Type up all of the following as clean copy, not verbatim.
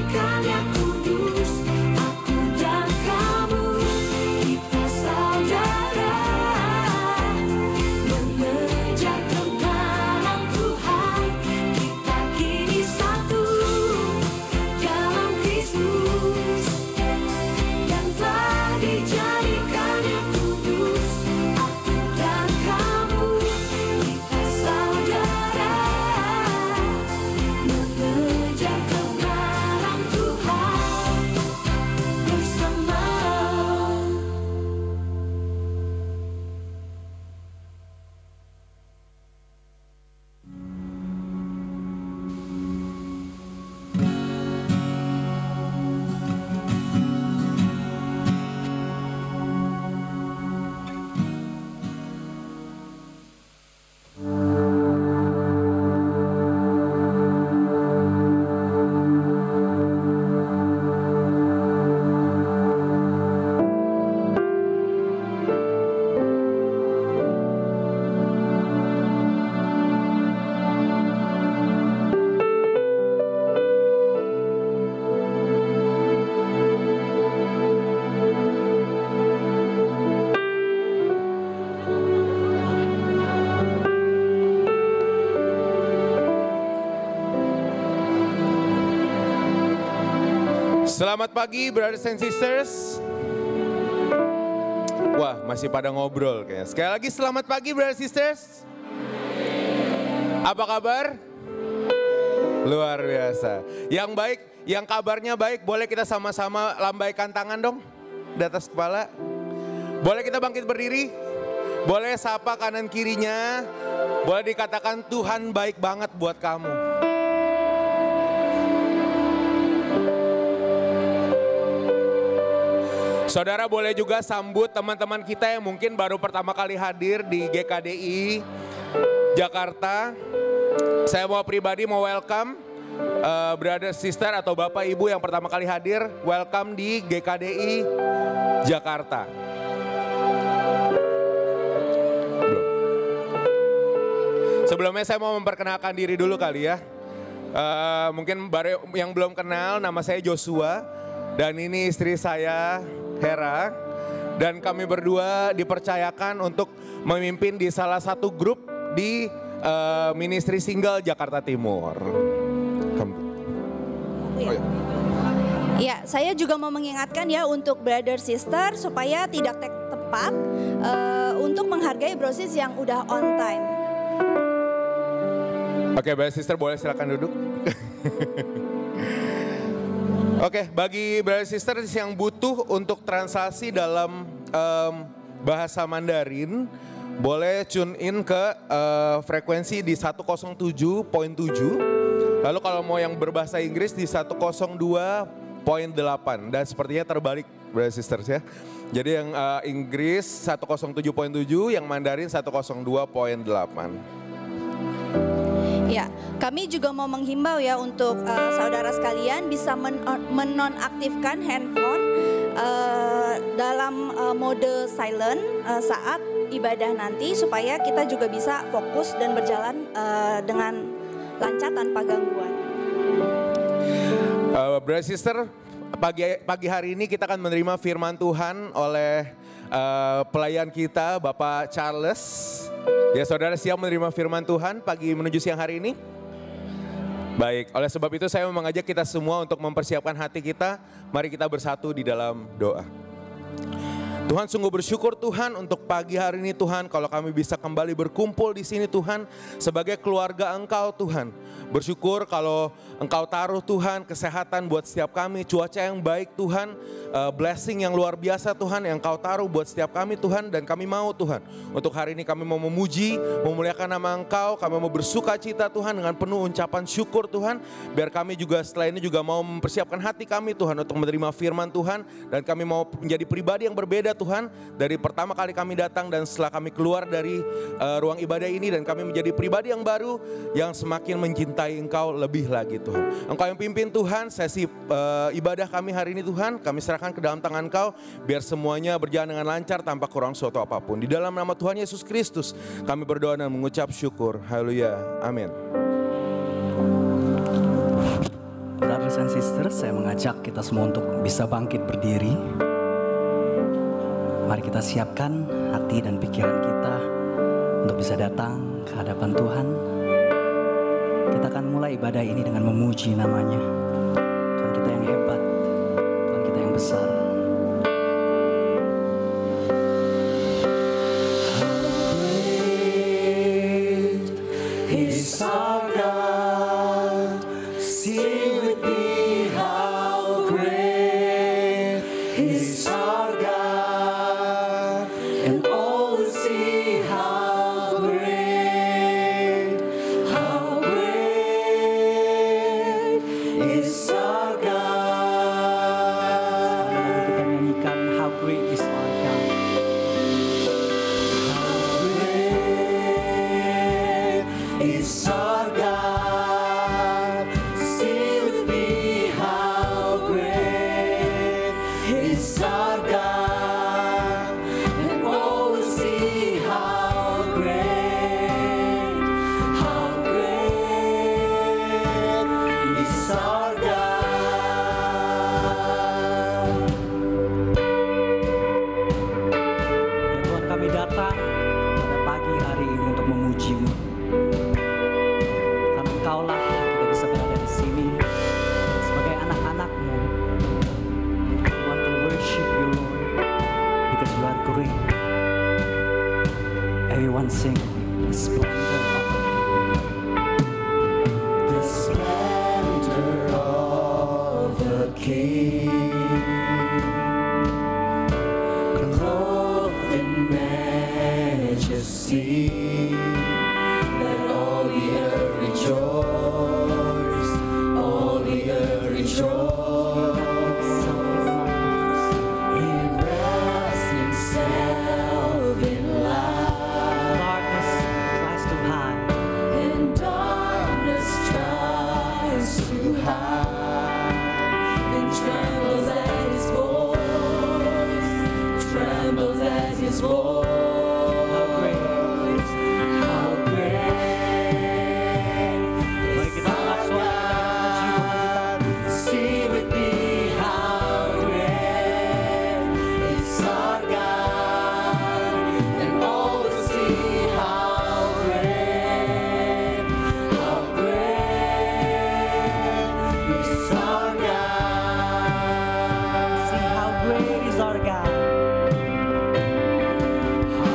dijadikannya kudus. Aku dan kamu, kita saudara, mengejar kebenaran Tuhan. Kita kini satu dalam Kristus, yang telah dijadikannya kudus. Aku dan kamu, kita saudara, mengejar kebenaran Tuhan bersama. Selamat pagi brothers and sisters. Wah, masih pada ngobrol kayaknya. Sekali lagi selamat pagi brothers and sisters. Apa kabar? Luar biasa. Yang baik, yang kabarnya baik, boleh kita sama-sama lambaikan tangan dong di atas kepala. Boleh kita bangkit berdiri? Boleh sapa kanan kirinya. Boleh dikatakan Tuhan baik banget buat kamu. Saudara boleh juga sambut teman-teman kita yang mungkin baru pertama kali hadir di GKDI Jakarta. Saya mau pribadi mau welcome brother sister atau bapak ibu yang pertama kali hadir. Welcome di GKDI Jakarta. Sebelumnya saya mau memperkenalkan diri dulu kali ya. Mungkin baru yang belum kenal, nama saya Joshua. Dan ini istri saya Hera, dan kami berdua dipercayakan untuk memimpin di salah satu grup di Ministry Single Jakarta Timur. Ya, saya juga mau mengingatkan ya untuk brother sister supaya tidak tepat untuk menghargai brosis yang udah on time. Oke, brother sister boleh silakan duduk. Oke, bagi brother sisters yang butuh untuk translasi dalam bahasa Mandarin, boleh tune in ke frekuensi di 107.7. Lalu kalau mau yang berbahasa Inggris di 102.8. Dan sepertinya terbalik brother sisters ya. Jadi yang Inggris 107.7, yang Mandarin 102.8. Ya, kami juga mau menghimbau ya untuk saudara sekalian bisa menonaktifkan handphone dalam mode silent saat ibadah nanti supaya kita juga bisa fokus dan berjalan dengan lancar tanpa gangguan. Brother sister, pagi hari ini kita akan menerima firman Tuhan oleh pelayan kita Bapak Charles. Ya, saudara siap menerima firman Tuhan pagi menuju siang hari ini? Baik, oleh sebab itu saya mau mengajak kita semua untuk mempersiapkan hati kita. Mari kita bersatu di dalam doa. Tuhan, sungguh bersyukur Tuhan untuk pagi hari ini Tuhan, kalau kami bisa kembali berkumpul di sini Tuhan sebagai keluarga Engkau Tuhan. Bersyukur kalau Engkau taruh Tuhan kesehatan buat setiap kami, cuaca yang baik Tuhan, blessing yang luar biasa Tuhan yang Engkau taruh buat setiap kami Tuhan. Dan kami mau Tuhan, untuk hari ini kami mau memuji, memuliakan nama Engkau, kami mau bersuka cita Tuhan dengan penuh ucapan syukur Tuhan. Biar kami juga setelah ini juga mau mempersiapkan hati kami Tuhan untuk menerima firman Tuhan. Dan kami mau menjadi pribadi yang berbeda Tuhan, dari pertama kali kami datang dan setelah kami keluar dari ruang ibadah ini, dan kami menjadi pribadi yang baru yang semakin mencintai Engkau lebih lagi Tuhan. Engkau yang pimpin Tuhan sesi ibadah kami hari ini Tuhan, kami serahkan ke dalam tangan Engkau, biar semuanya berjalan dengan lancar tanpa kurang suatu apapun. Di dalam nama Tuhan Yesus Kristus kami berdoa dan mengucap syukur. Haleluya, amin. Brother Brothers and sisters, saya mengajak kita semua untuk bisa bangkit berdiri. Mari kita siapkan hati dan pikiran kita untuk bisa datang ke hadapan Tuhan. Kita akan mulai ibadah ini dengan memuji namanya. Tuhan kita yang hebat, Tuhan kita yang besar. Is our God, sing with me how great is our God, and all will see how great is our God. Kita nyanyikan How Great is Our God. Is our God, sing with me how great is our God, and all will see how great is our God. Ya Tuhan, kami datang pada pagi hari ini untuk memuji-Mu. Karena Engkaulah kita bisa berada di sini sebagai anak-anak-Mu. We want to worship You, Lord, because You are great. Everyone sing the splendor of the King. The splendor of the King, clothed in majesty, let all the earth rejoice, all the earth rejoice. He wraps himself in light, Darkness tries to hide, and darkness tries to hide, and trembles at his voice, trembles at his voice. How great. How great Mari is kita angkat our suara God. Sing with me how great is our God, and all will see how great is our God. See how great is our God. How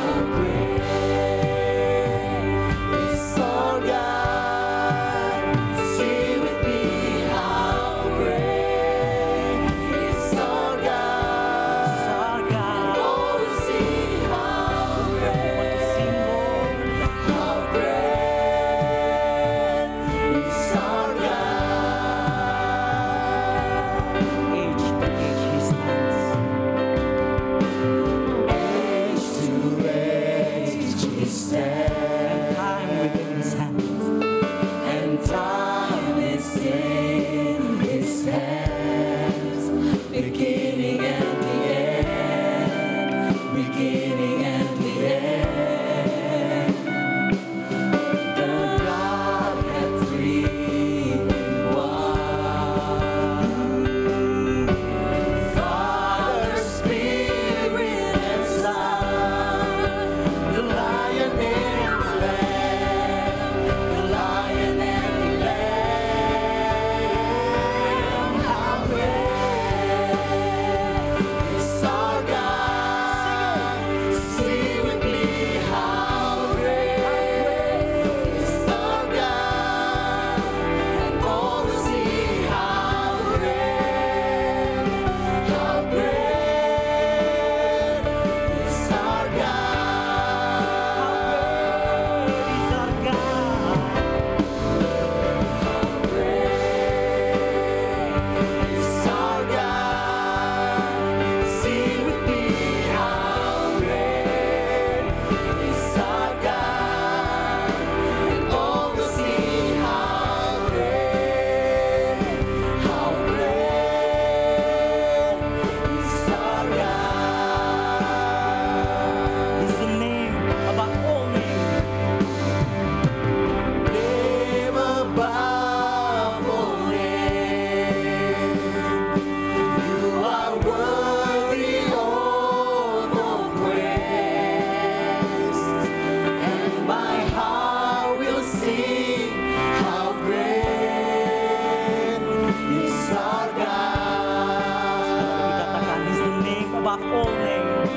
above all names.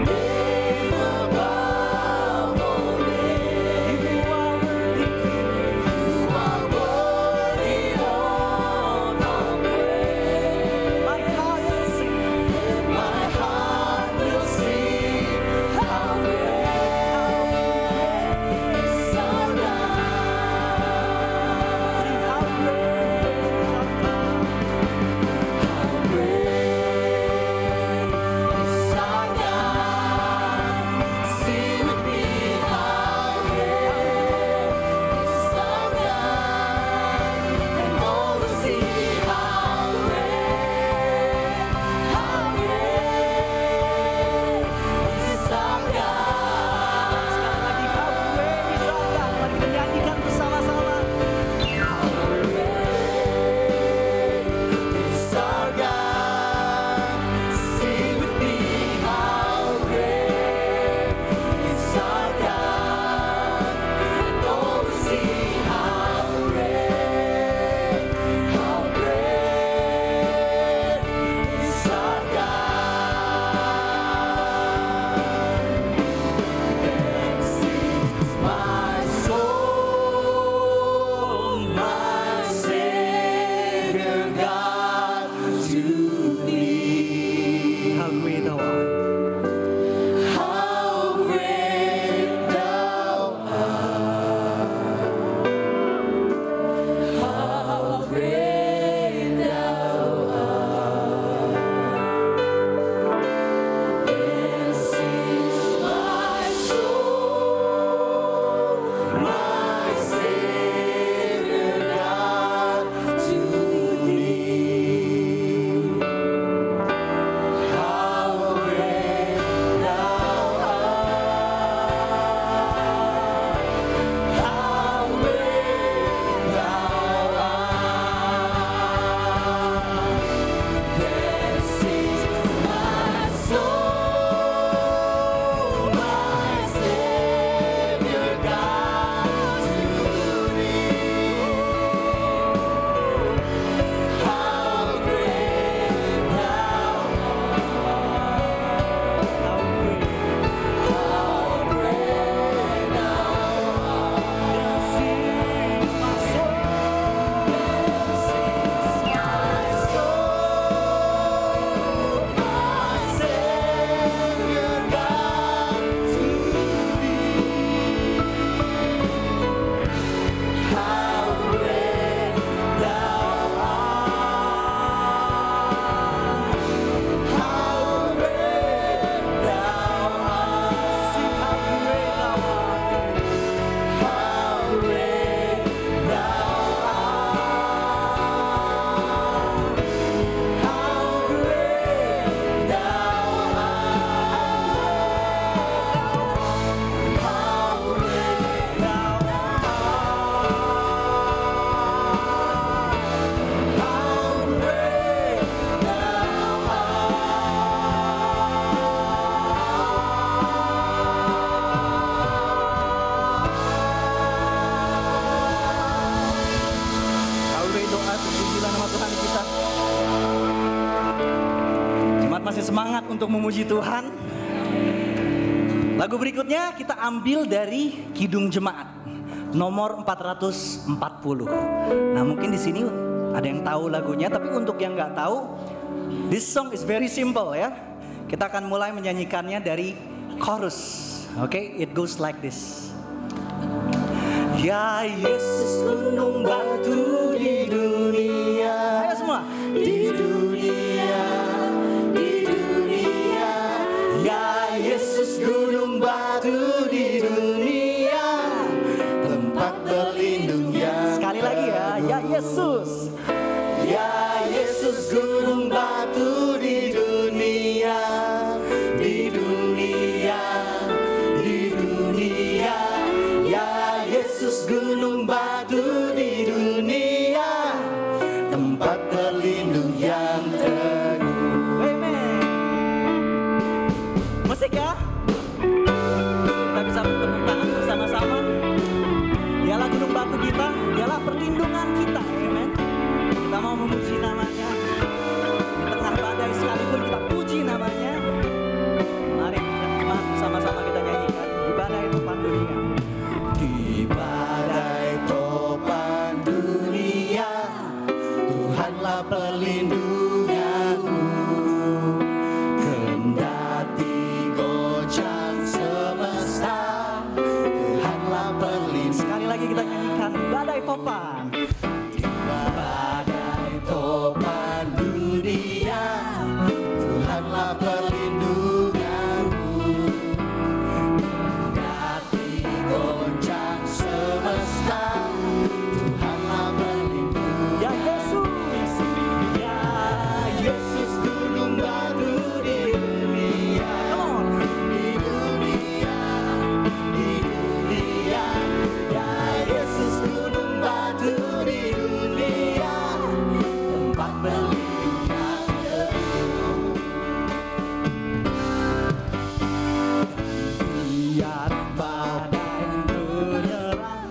Name above all names. You are worthy. You are worthy of our praise. My heart will sing. My heart will sing how great is our God. Sing how great is our God. How great is our God. Sing with me how great is our God. And all will see how great is our God. Sekali lagi how great is our God. Mari kita nyanyikan bersama-sama. Is our God. Sing with me how great is our God. And all will see how great is our God. Then sings my soul, my Savior God, to thee. How great thou art. How great thou art. How great thou art. Then sings my soul, my Savior God, to thee. How great thou art. How great thou art. Then sings my soul, my Savior God, to thee. How great thou art. How great. How great thou art. Sings my soul. Sings my soul, my Savior God, to thee. How great thou art. How great thou art. Sing how great thou art. How great thou art. How great thou art. How great thou art. How great How great thou art. Pujilah nama Tuhan kita. Jemaat masih semangat untuk memuji Tuhan. Lagu berikutnya kita ambil dari Kidung Jemaat nomor 440. Nah, mungkin di sini ada yang tahu lagunya, tapi untuk yang nggak tahu, this song is very simple ya. Kita akan mulai menyanyikannya dari chorus. Oke, it goes like this. Ya Yesus gunung batu di dunia. Ayo semua. Di dunia, ya Yesus gunung batu di dunia, tempat berlindung yang Sekali lagi ya. Ya Yesus. Ya Yesus gunung batu di dunia, di dunia, ya Yesus gunung batu di dunia, tempat berlindung yang teguh. Amen. Musik ya. Kita bisa bertepuk tangan bersama-sama. Dialah gunung batu kita, dialah perlindungan kita. Amen. Kita mau memuji namanya. Di tengah badai Tuhanlah pelindunganmu. Kendati goncang semesta, Tuhanlah pelindunganmu. Sekali lagi kita nyanyikan badai topan. Badai topan dunia, Tuhanlah pelindunganmu. Kendati goncang semesta, Tuhanlah pelindunganmu. Ya Yesus, Ya Yesus, gunung batu di dunia. come on. Di dunia, di dunia. Ya Yesus, gunung batu di dunia, tempat berlindung yang teguh. Biar badai menyerang,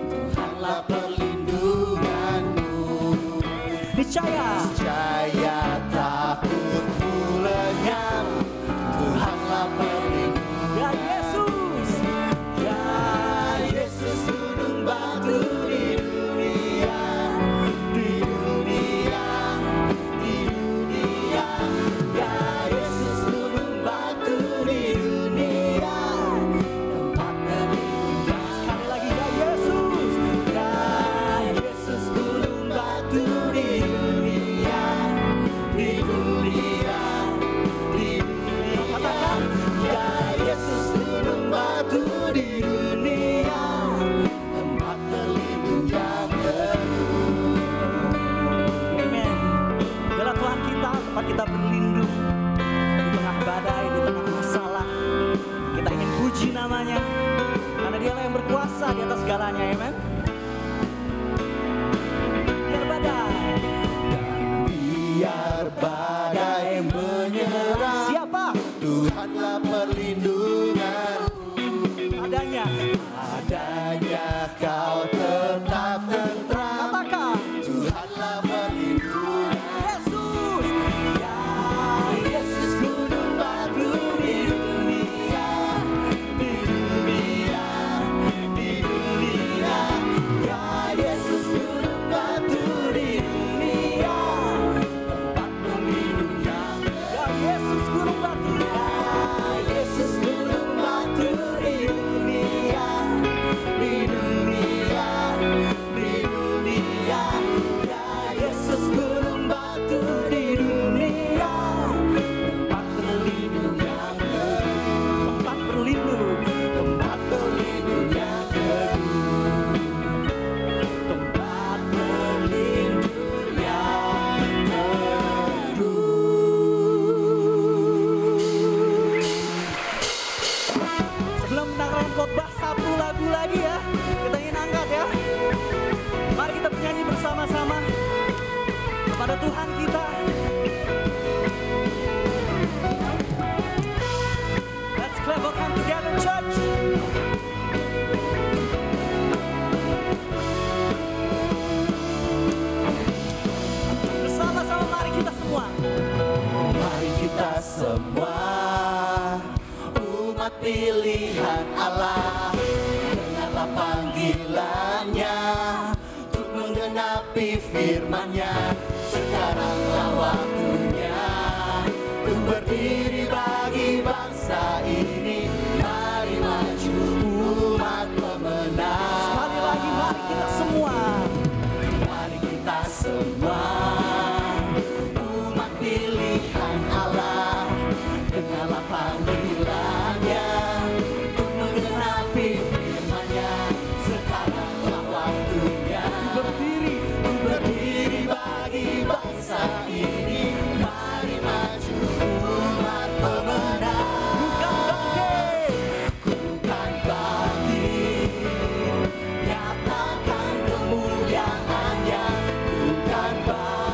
Tuhanlah perlindunganmu. Niscaya Niscaya takutmu lenyap, Tuhanlah perlindunganmu. ya Yesus, Ya Yesus, gunung batu di dunia, di dunia, di dunia. Ya Yesus, gunung batu di dunia, tempat berlindung. sekali lagi ya Yesus. Ya Yesus, gunung batu di dunia, di dunia, di dunia. Katakan, Ya Yesus, gunung batu di dunia, tempat berlindung yang teguh. amen. Dialah Tuhan kita, tempat kita berlindung di tengah badai, di tengah masalah. Kita ingin puji namanya, karena dialah yang berkuasa di atas segalanya, amen. Biar badai, Biar badai menyerang, siapa Tuhanlah perlindungan. adanya? Adanya kau tetap tentram, Katakan, Tuhanlah perlindungan. Yesus, Ya Yesus, gunung batu di dunia, di dunia, di dunia. Ya Yesus, gunung batu di dunia, tempat berlindung yang teguh. ya Yesus gunung batu. Ya Yesus, gunung batu di dunia, di dunia, di dunia. Ya Yesus, gunung batu di dunia, tempat berlindung yang teguh. Tempat berlindung, Tempat berlindung yang teguh. Tempat berlindung yang teguh. sebelum mendengarkan khotbah satu lagu lagi ya, kita ingin angkat ya. Mari kita bernyanyi bersama-sama kepada Tuhan kita. Let's clap our hands together, church. Bersama-sama mari kita semua. Mari kita semua umat pilihan Allah, dengarlah panggilannya untuk menggenapi firman-Nya. Sekaranglah waktunya untuk berdiri bagi bangsa ini. Mari maju umat pemenang. Sekali lagi mari kita semua. Mari kita semua umat pilihan Allah, dengarlah panggilannya untuk menggenapi firman-Nya. Sekaranglah waktunya berdiri bagi bangsa ini. Mari maju umat pemenang. Kukan bangkit, nyatakan kemuliaan-Nya. Kukan bangkit,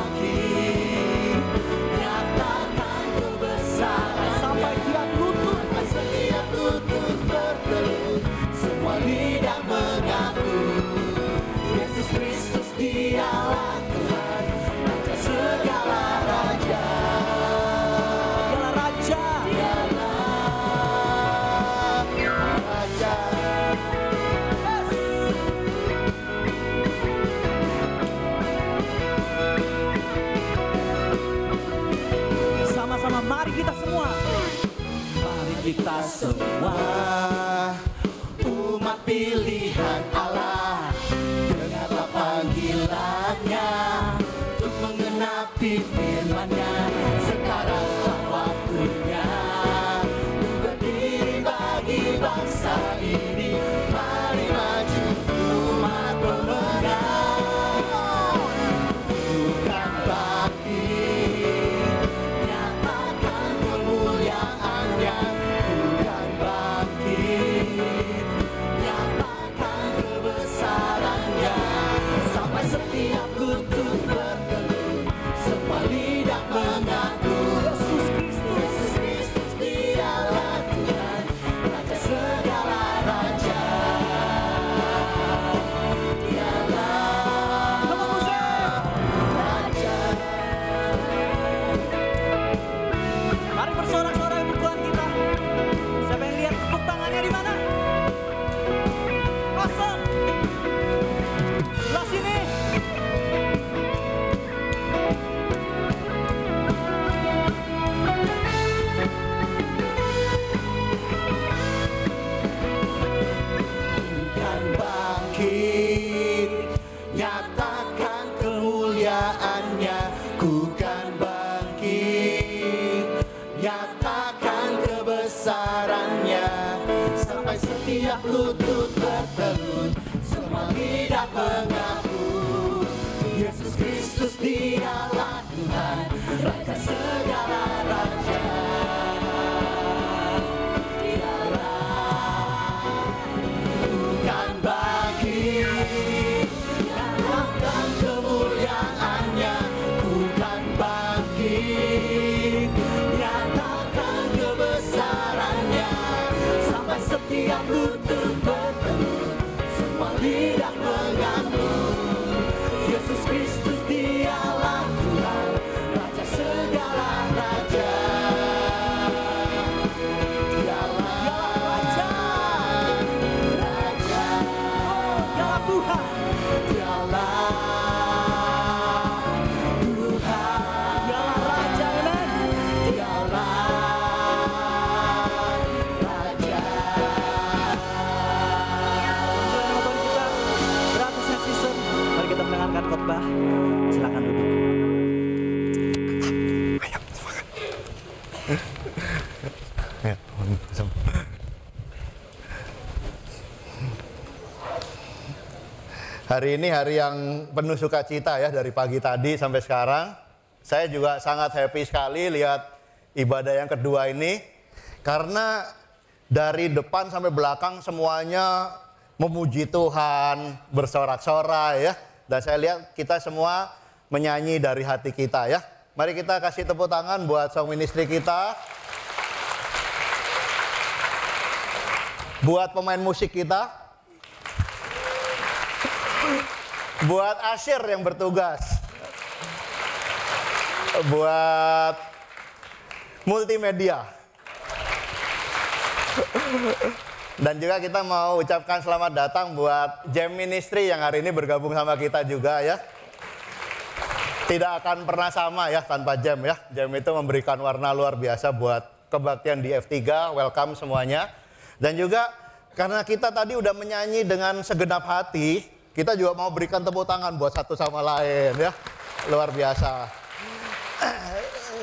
kita semua umat pilihan Allah. Dengarlah panggilannya untuk mengenapi firman-Nya. Sekaranglah waktunya berdiri bagi bangsa ini. Mari maju umat pemenang. Bukan bangkit, nyatakan kemuliaan-Nya. Bukan bangkit, nyatakan kebesaran-Nya. Sampai setiap lutut bertelut, semua lidah mengaku Yesus Kristus dialah Tuhan, Raja segala raja. Dialah Raja. Mari bersorak-sorai untuk Tuhan kita. Siapa yang lihat tepuk tangannya di mana? Kosong. Sebelah sini. Bukan bangkit, nyatakan kemuliaan-Nya. Bukan bangkit, nyatakan kebesaran-Nya. Sampai setiap lutut bertelut, semua lidah mengaku Yesus Kristus dialah Tuhan, Raja segala raja. Bukan bangkit, nyatakan kemuliaan-Nya. Bukan bangkit, nyatakan kebesaran-Nya. Sampai setiap lutut bertelut, semua lidah mengaku Yesus Kristus dialah Tuhan, Raja segala raja. Dialah Raja, Raja. Dialah Tuhan. Dialah Tuhan. Dialah Raja. Amen. Dialah Raja. Saudara motor kita beratusnya season. Mari kita mendengarkan khotbah. Silakan duduk. Hari ini hari yang penuh sukacita ya, dari pagi tadi sampai sekarang. Saya juga sangat happy sekali lihat ibadah yang kedua ini. Karena dari depan sampai belakang semuanya memuji Tuhan, bersorak-sorai ya. Dan saya lihat kita semua menyanyi dari hati kita ya. Mari kita kasih tepuk tangan buat song ministry kita. Buat pemain musik kita. Buat Asyir yang bertugas. Buat multimedia. Dan juga kita mau ucapkan selamat datang buat Jam Ministry yang hari ini bergabung sama kita juga ya. Tidak akan pernah sama ya tanpa Jam ya. Jam itu memberikan warna luar biasa buat kebaktian di F3. Welcome semuanya. Dan juga karena kita tadi udah menyanyi dengan segenap hati, kita juga mau berikan tepuk tangan buat satu sama lain ya. Luar biasa.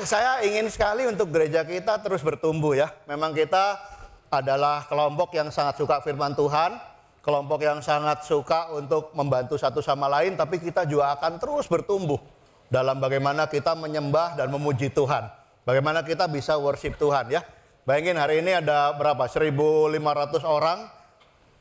Saya ingin sekali untuk gereja kita terus bertumbuh ya. Memang kita adalah kelompok yang sangat suka firman Tuhan, kelompok yang sangat suka untuk membantu satu sama lain, tapi kita juga akan terus bertumbuh dalam bagaimana kita menyembah dan memuji Tuhan. Bagaimana kita bisa worship Tuhan ya. Bayangin hari ini ada berapa? 1.500 orang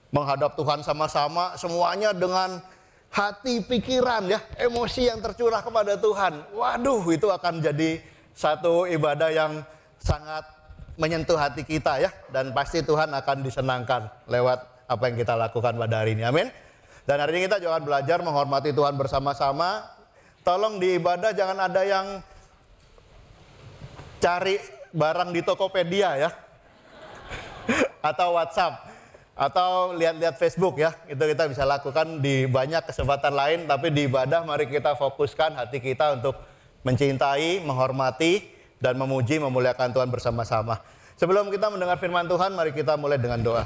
menghadap Tuhan sama-sama, semuanya dengan hati, pikiran ya, emosi yang tercurah kepada Tuhan. Waduh, itu akan jadi satu ibadah yang sangat menyentuh hati kita ya. Dan pasti Tuhan akan disenangkan lewat apa yang kita lakukan pada hari ini. Amin. Dan hari ini kita juga akan belajar menghormati Tuhan bersama-sama. Tolong di ibadah jangan ada yang cari barang di Tokopedia ya. Atau WhatsApp. Atau lihat-lihat Facebook ya. Itu kita bisa lakukan di banyak kesempatan lain. Tapi di ibadah mari kita fokuskan hati kita untuk mencintai, menghormati, dan memuji, memuliakan Tuhan bersama-sama. Sebelum kita mendengar firman Tuhan, mari kita mulai dengan doa.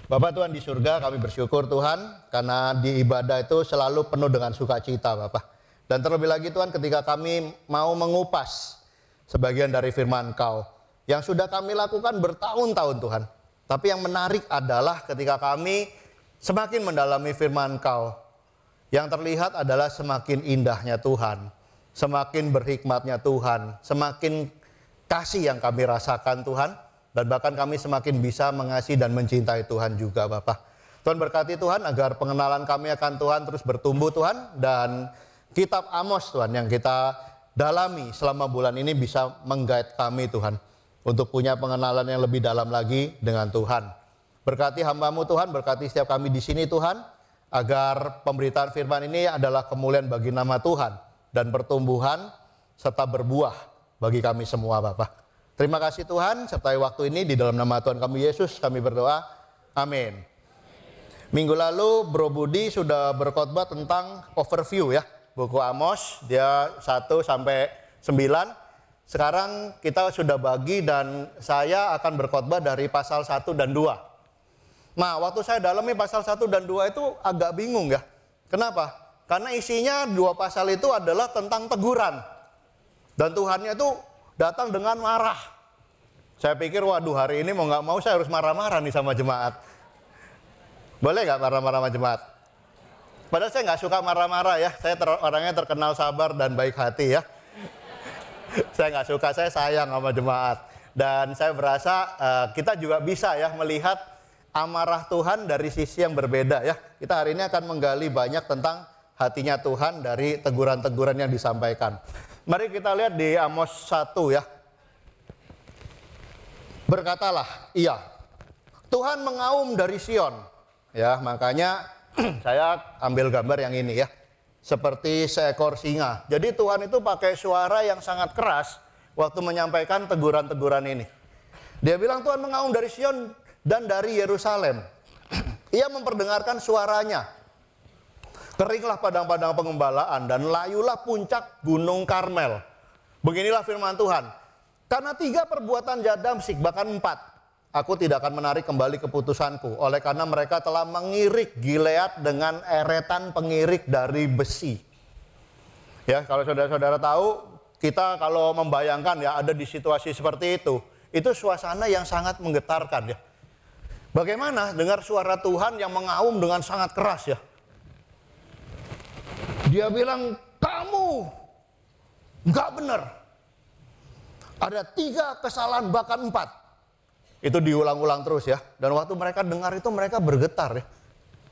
Bapak Tuhan di surga, kami bersyukur Tuhan, karena di ibadah itu selalu penuh dengan sukacita Bapak. Dan terlebih lagi Tuhan, ketika kami mau mengupas sebagian dari firman Kau, yang sudah kami lakukan bertahun-tahun Tuhan. Tapi yang menarik adalah ketika kami semakin mendalami firman Kau, yang terlihat adalah semakin indahnya Tuhan, semakin berhikmatnya Tuhan, semakin kasih yang kami rasakan Tuhan, dan bahkan kami semakin bisa mengasihi dan mencintai Tuhan juga Bapak. Tuhan berkati Tuhan agar pengenalan kami akan Tuhan terus bertumbuh Tuhan, dan kitab Amos Tuhan yang kita dalami selama bulan ini bisa mengguide kami Tuhan, untuk punya pengenalan yang lebih dalam lagi dengan Tuhan. Berkati hamba-Mu Tuhan, berkati setiap kami di sini Tuhan, agar pemberitaan firman ini adalah kemuliaan bagi nama Tuhan, dan pertumbuhan serta berbuah bagi kami semua Bapak. Terima kasih Tuhan, sertai waktu ini di dalam nama Tuhan kami Yesus kami berdoa, amin. Minggu lalu Bro Budi sudah berkhotbah tentang overview ya, buku Amos, dia 1 sampai 9. Sekarang kita sudah bagi dan saya akan berkhotbah dari pasal 1 dan 2. Nah, waktu saya dalami pasal 1 dan 2 itu agak bingung ya. Kenapa? Karena isinya 2 pasal itu adalah tentang teguran. Dan Tuhannya itu datang dengan marah. Saya pikir, waduh hari ini mau nggak mau saya harus marah-marah nih sama jemaat. Boleh nggak marah-marah sama jemaat? Padahal saya nggak suka marah-marah ya. Saya orangnya terkenal sabar dan baik hati ya. Saya nggak suka, saya sayang sama jemaat. Dan saya berasa kita juga bisa ya melihat amarah Tuhan dari sisi yang berbeda ya. Kita hari ini akan menggali banyak tentang hatinya Tuhan dari teguran-teguran yang disampaikan. Mari kita lihat di Amos 1 ya. Berkatalah, iya, Tuhan mengaum dari Sion. Ya, makanya saya ambil gambar yang ini ya. Seperti seekor singa. Jadi Tuhan itu pakai suara yang sangat keras waktu menyampaikan teguran-teguran ini. Dia bilang Tuhan mengaum dari Sion dan dari Yerusalem. Ia memperdengarkan suaranya. Keringlah padang-padang pengembalaan dan layulah puncak gunung Karmel. Beginilah firman Tuhan. Karena 3 perbuatan Damsyik, bahkan 4, aku tidak akan menarik kembali keputusanku. Oleh karena mereka telah mengirik Gilead dengan eretan pengirik dari besi. Ya, kalau saudara-saudara tahu, kita kalau membayangkan ya ada di situasi seperti itu suasana yang sangat menggetarkan ya. Bagaimana dengar suara Tuhan yang mengaum dengan sangat keras ya. Dia bilang, kamu nggak benar. Ada 3 kesalahan, bahkan 4. Itu diulang-ulang terus ya. Dan waktu mereka dengar itu mereka bergetar ya.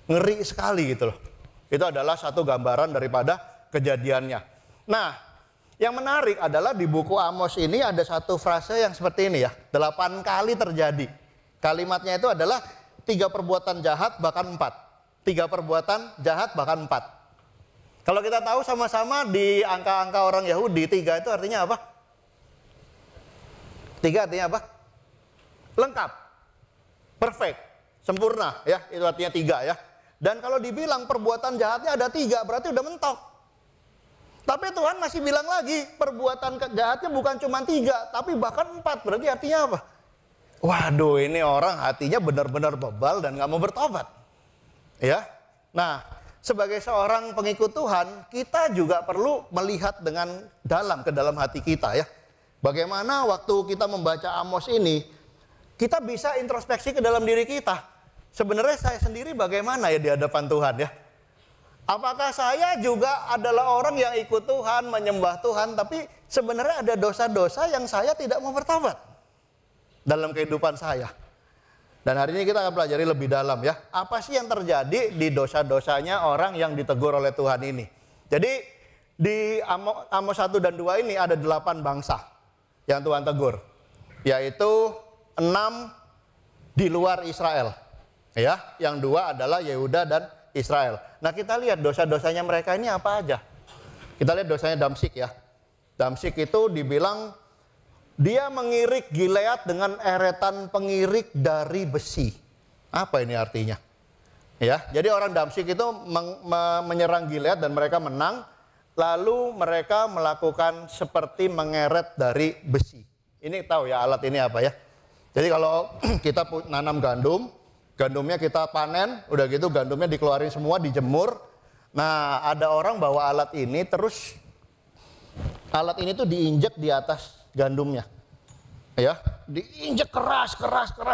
Ngeri sekali gitu loh. Itu adalah satu gambaran daripada kejadiannya. Nah, yang menarik adalah di buku Amos ini ada satu frase yang seperti ini ya. 8 kali terjadi. Kalimatnya itu adalah 3 perbuatan jahat bahkan 4. 3 perbuatan jahat bahkan 4. Kalau kita tahu sama-sama di angka-angka orang Yahudi, 3 itu artinya apa? 3 artinya apa? Lengkap, perfect, sempurna ya, itu artinya 3 ya. Dan kalau dibilang perbuatan jahatnya ada 3, berarti udah mentok. Tapi Tuhan masih bilang lagi, perbuatan jahatnya bukan cuma 3, tapi bahkan 4, berarti artinya apa? Waduh, ini orang hatinya benar-benar bebal dan gak mau bertobat. Ya, nah sebagai seorang pengikut Tuhan, kita juga perlu melihat dengan dalam ke dalam hati kita ya. Bagaimana waktu kita membaca Amos ini, kita bisa introspeksi ke dalam diri kita. Sebenarnya saya sendiri bagaimana ya di hadapan Tuhan ya. Apakah saya juga adalah orang yang ikut Tuhan, menyembah Tuhan, tapi sebenarnya ada dosa-dosa yang saya tidak mau bertobat dalam kehidupan saya. Dan hari ini kita akan pelajari lebih dalam ya. Apa sih yang terjadi di dosa-dosanya orang yang ditegur oleh Tuhan ini. Jadi di Amos 1 dan 2 ini ada 8 bangsa yang Tuhan tegur. Yaitu 6 di luar Israel. Ya, yang 2 adalah Yehuda dan Israel. Nah kita lihat dosa-dosanya mereka ini apa aja. Kita lihat dosanya Damsyik ya. Damsyik itu dibilang dia mengirik Gilead dengan eretan pengirik dari besi. Apa ini artinya? Ya, jadi orang Damsyik itu menyerang Gilead dan mereka menang. Lalu mereka melakukan seperti mengeret dari besi. Ini tahu ya alat ini apa ya? Jadi kalau kita nanam gandum, gandumnya kita panen, udah gitu gandumnya dikeluarin semua, dijemur. Nah, ada orang bawa alat ini, terus alat ini tuh diinjek di atas gandumnya. Ya, diinjek keras,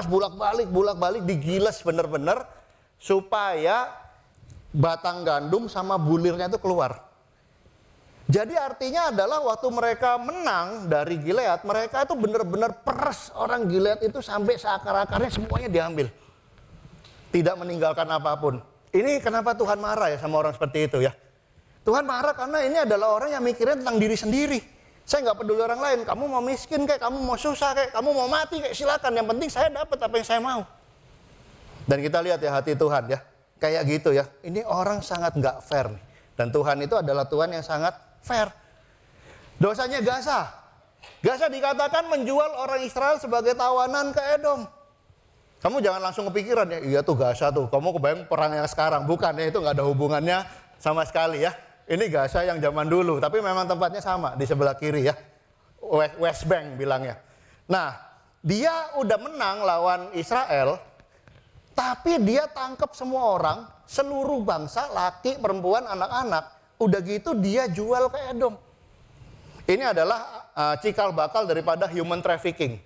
bolak-balik, digiles bener-bener supaya batang gandum sama bulirnya itu keluar. Jadi artinya adalah waktu mereka menang dari Gilead, mereka itu benar-benar peres orang Gilead itu sampai seakar-akarnya semuanya diambil. Tidak meninggalkan apapun. Ini kenapa Tuhan marah ya sama orang seperti itu ya. Tuhan marah karena ini adalah orang yang mikirin tentang diri sendiri. Saya nggak peduli orang lain, kamu mau miskin kayak, kamu mau susah kayak, kamu mau mati kayak, silakan. Yang penting saya dapat apa yang saya mau. Dan kita lihat ya hati Tuhan ya, kayak gitu ya. Ini orang sangat nggak fair nih. Dan Tuhan itu adalah Tuhan yang sangat fair. Dosanya Gaza. Gaza dikatakan menjual orang Israel sebagai tawanan ke Edom. Kamu jangan langsung kepikiran ya, iya tuh Gaza tuh. Kamu kebayang perang yang sekarang. Bukan ya, itu nggak ada hubungannya sama sekali ya. Ini Gaza yang zaman dulu, tapi memang tempatnya sama di sebelah kiri ya. West Bank bilangnya. Nah, dia udah menang lawan Israel, tapi dia tangkap semua orang, seluruh bangsa, laki, perempuan, anak-anak. Udah gitu dia jual ke Edom. Ini adalah cikal bakal daripada human trafficking.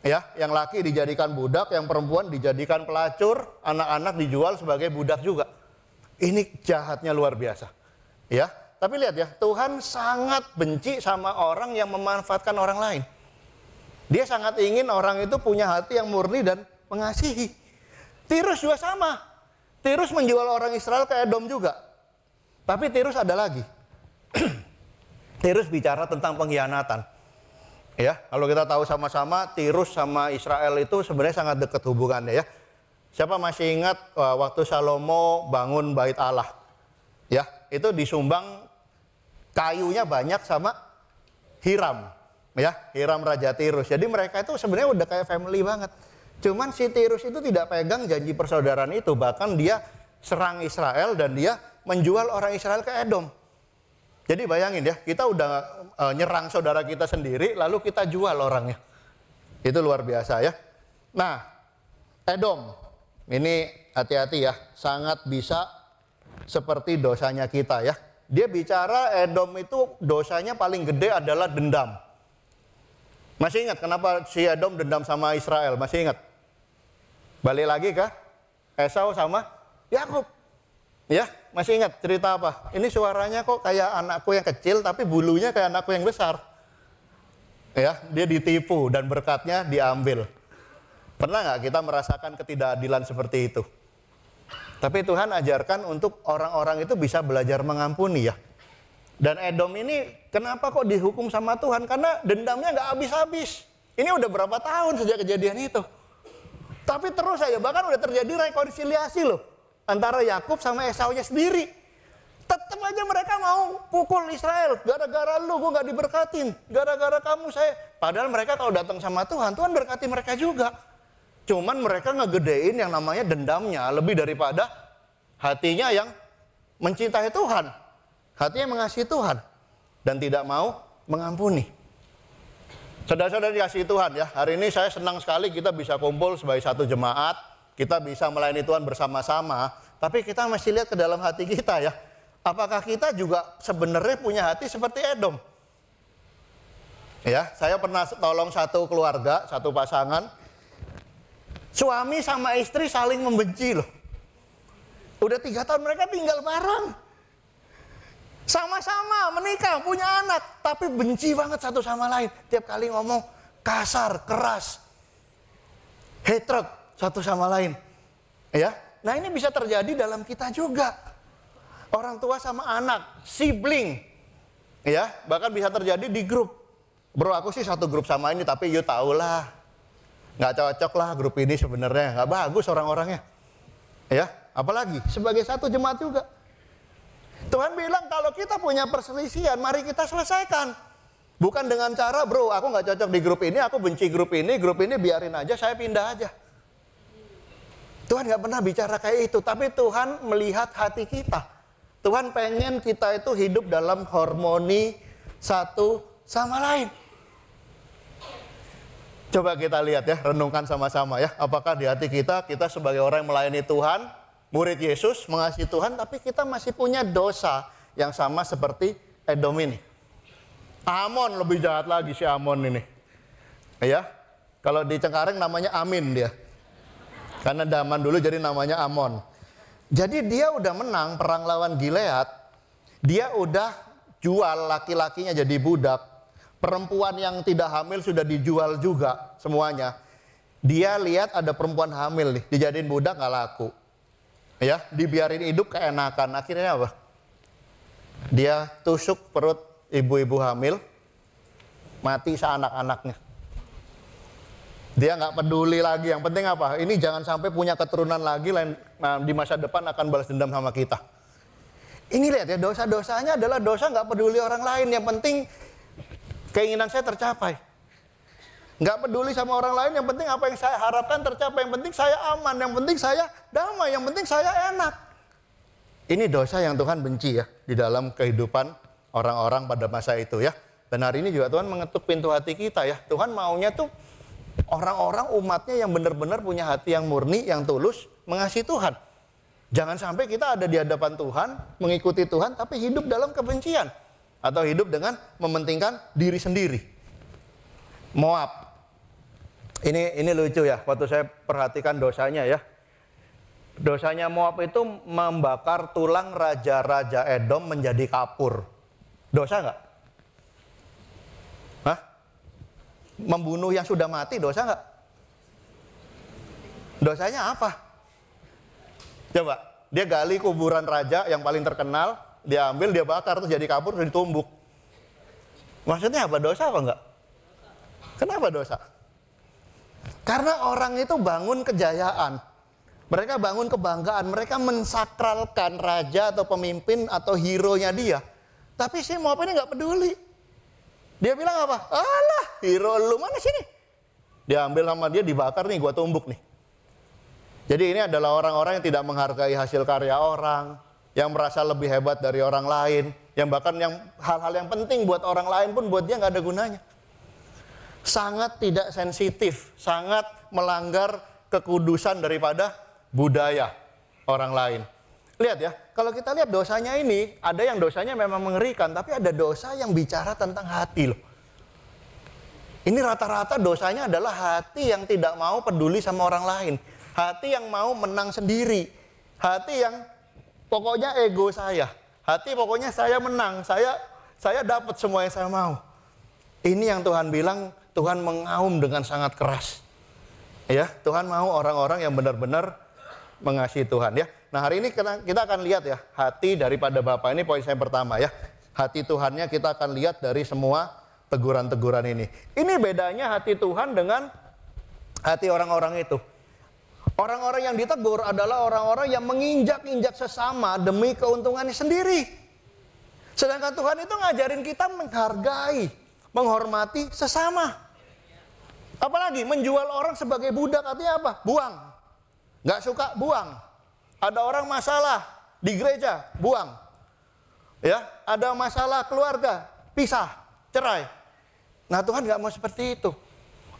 Ya, yang laki dijadikan budak, yang perempuan dijadikan pelacur, anak-anak dijual sebagai budak juga. Ini jahatnya luar biasa. Ya, tapi lihat ya, Tuhan sangat benci sama orang yang memanfaatkan orang lain. Dia sangat ingin orang itu punya hati yang murni dan mengasihi. Tirus juga sama. Tirus menjual orang Israel ke Edom juga. Tapi Tirus ada lagi. Tirus bicara tentang pengkhianatan. Ya, kalau kita tahu sama-sama Tirus sama Israel itu sebenarnya sangat dekat hubungannya ya. Siapa masih ingat waktu Salomo bangun bait Allah? Ya, itu disumbang kayunya banyak sama Hiram. Ya, Hiram Raja Tirus. Jadi mereka itu sebenarnya udah kayak family banget. Cuman si Tirus itu tidak pegang janji persaudaraan itu. Bahkan dia serang Israel dan dia menjual orang Israel ke Edom. Jadi bayangin ya, kita udah nyerang saudara kita sendiri, lalu kita jual orangnya. Itu luar biasa ya. Nah, Edom, ini hati-hati ya, sangat bisa seperti dosanya kita ya. Dia bicara Edom itu dosanya paling gede adalah dendam. Masih ingat kenapa si Edom dendam sama Israel? Masih ingat? Balik lagi ke Esau sama Yakub. Ya, masih ingat cerita apa? Ini suaranya kok kayak anakku yang kecil, tapi bulunya kayak anakku yang besar. Ya, dia ditipu dan berkatnya diambil. Pernah nggak kita merasakan ketidakadilan seperti itu? Tapi Tuhan ajarkan untuk orang-orang itu bisa belajar mengampuni ya. Dan Edom ini kenapa kok dihukum sama Tuhan? Karena dendamnya nggak habis-habis. Ini udah berapa tahun sejak kejadian itu. Tapi terus aja, bahkan udah terjadi rekonsiliasi loh. Antara Yakub sama Esaunya sendiri. Tetap aja mereka mau pukul Israel. Gara-gara lu gue gak diberkatin. Gara-gara kamu saya. Padahal mereka kalau datang sama Tuhan, Tuhan berkati mereka juga. Cuman mereka ngegedein yang namanya dendamnya. Lebih daripada hatinya yang mencintai Tuhan. Hatinya mengasihi Tuhan. Dan tidak mau mengampuni. Saudara-saudara dikasihi Tuhan ya. Hari ini saya senang sekali kita bisa kumpul sebagai satu jemaat. Kita bisa melayani Tuhan bersama-sama, tapi kita masih lihat ke dalam hati kita ya. Apakah kita juga sebenarnya punya hati seperti Edom? Ya, saya pernah tolong satu keluarga, satu pasangan. Suami sama istri saling membenci loh. Udah 3 tahun mereka tinggal bareng. Sama-sama menikah, punya anak, tapi benci banget satu sama lain. Tiap kali ngomong kasar, keras, hatred satu sama lain, ya. Nah ini bisa terjadi dalam kita juga. Orang tua sama anak, sibling, ya. Bahkan bisa terjadi di grup. Bro, aku sih satu grup sama ini, tapi you tahu lah, nggak cocok lah grup ini sebenarnya, nggak bagus orang-orangnya, ya. Apalagi sebagai satu jemaat juga. Tuhan bilang kalau kita punya perselisihan, mari kita selesaikan. Bukan dengan cara, bro, aku nggak cocok di grup ini, aku benci grup ini biarin aja, saya pindah aja. Tuhan nggak pernah bicara kayak itu, tapi Tuhan melihat hati kita. Tuhan pengen kita itu hidup dalam harmoni satu sama lain. Coba kita lihat ya, renungkan sama-sama ya. Apakah di hati kita sebagai orang yang melayani Tuhan, murid Yesus, mengasihi Tuhan, tapi kita masih punya dosa yang sama seperti Edom ini. Amon lebih jahat lagi si Amon ini. Ya, kalau di Cengkareng namanya Amin dia. Karena zaman dulu jadi namanya Amon. Jadi dia udah menang perang lawan Gilead. Dia udah jual laki-lakinya jadi budak. Perempuan yang tidak hamil sudah dijual juga semuanya. Dia lihat ada perempuan hamil nih, dijadiin budak nggak laku. Ya, dibiarin hidup keenakan. Akhirnya apa? Dia tusuk perut ibu-ibu hamil, mati seanak-anaknya. Dia nggak peduli lagi. Yang penting apa? Ini jangan sampai punya keturunan lagi, di masa depan akan balas dendam sama kita. Ini lihat ya, dosa-dosanya adalah dosa nggak peduli orang lain. Yang penting keinginan saya tercapai. Nggak peduli sama orang lain, yang penting apa yang saya harapkan tercapai. Yang penting saya aman, yang penting saya damai, yang penting saya enak. Ini dosa yang Tuhan benci ya, di dalam kehidupan orang-orang pada masa itu ya. Dan hari ini juga Tuhan mengetuk pintu hati kita ya. Tuhan maunya tuh orang-orang umatnya yang benar-benar punya hati yang murni, yang tulus, mengasihi Tuhan. Jangan sampai kita ada di hadapan Tuhan, mengikuti Tuhan, tapi hidup dalam kebencian. Atau hidup dengan mementingkan diri sendiri. Moab. Ini lucu ya, waktu saya perhatikan dosanya ya. Dosanya Moab itu membakar tulang raja-raja Edom menjadi kapur. Dosa nggak? Hah? Membunuh yang sudah mati dosa nggak? Dosanya apa? Coba, dia gali kuburan raja yang paling terkenal, dia ambil, dia bakar, terus jadi kapur, terus ditumbuk. Maksudnya apa? Dosa apa enggak? Kenapa dosa? Karena orang itu bangun kejayaan. Mereka bangun kebanggaan. Mereka mensakralkan raja atau pemimpin atau hero-nya dia. Tapi si Moab ini nggak peduli. Dia bilang apa? Alah, hero lu mana sini? Dia ambil sama dia, dibakar nih, gua tumbuk nih. Jadi ini adalah orang-orang yang tidak menghargai hasil karya orang, yang merasa lebih hebat dari orang lain, yang bahkan yang hal-hal yang penting buat orang lain pun buat dia nggak ada gunanya. Sangat tidak sensitif, sangat melanggar kekudusan daripada budaya orang lain. Lihat ya, kalau kita lihat dosanya ini, ada yang dosanya memang mengerikan, tapi ada dosa yang bicara tentang hati loh. Ini rata-rata dosanya adalah hati yang tidak mau peduli sama orang lain, hati yang mau menang sendiri, hati yang pokoknya ego saya, hati pokoknya saya menang, saya dapat semua yang saya mau. Ini yang Tuhan bilang, Tuhan mengaum dengan sangat keras. Ya, Tuhan mau orang-orang yang benar-benar mengasihi Tuhan ya. Nah, hari ini kita akan lihat ya, hati daripada Bapa ini poin saya pertama ya. Hati Tuhannya kita akan lihat dari semua teguran-teguran ini. Ini bedanya hati Tuhan dengan hati orang-orang itu. Orang-orang yang ditegur adalah orang-orang yang menginjak-injak sesama demi keuntungannya sendiri. Sedangkan Tuhan itu ngajarin kita menghargai, menghormati sesama. Apalagi menjual orang sebagai budak, artinya apa? Buang. Gak suka, buang. Ada orang masalah di gereja, buang. Ya, ada masalah keluarga, pisah, cerai. Nah, Tuhan gak mau seperti itu.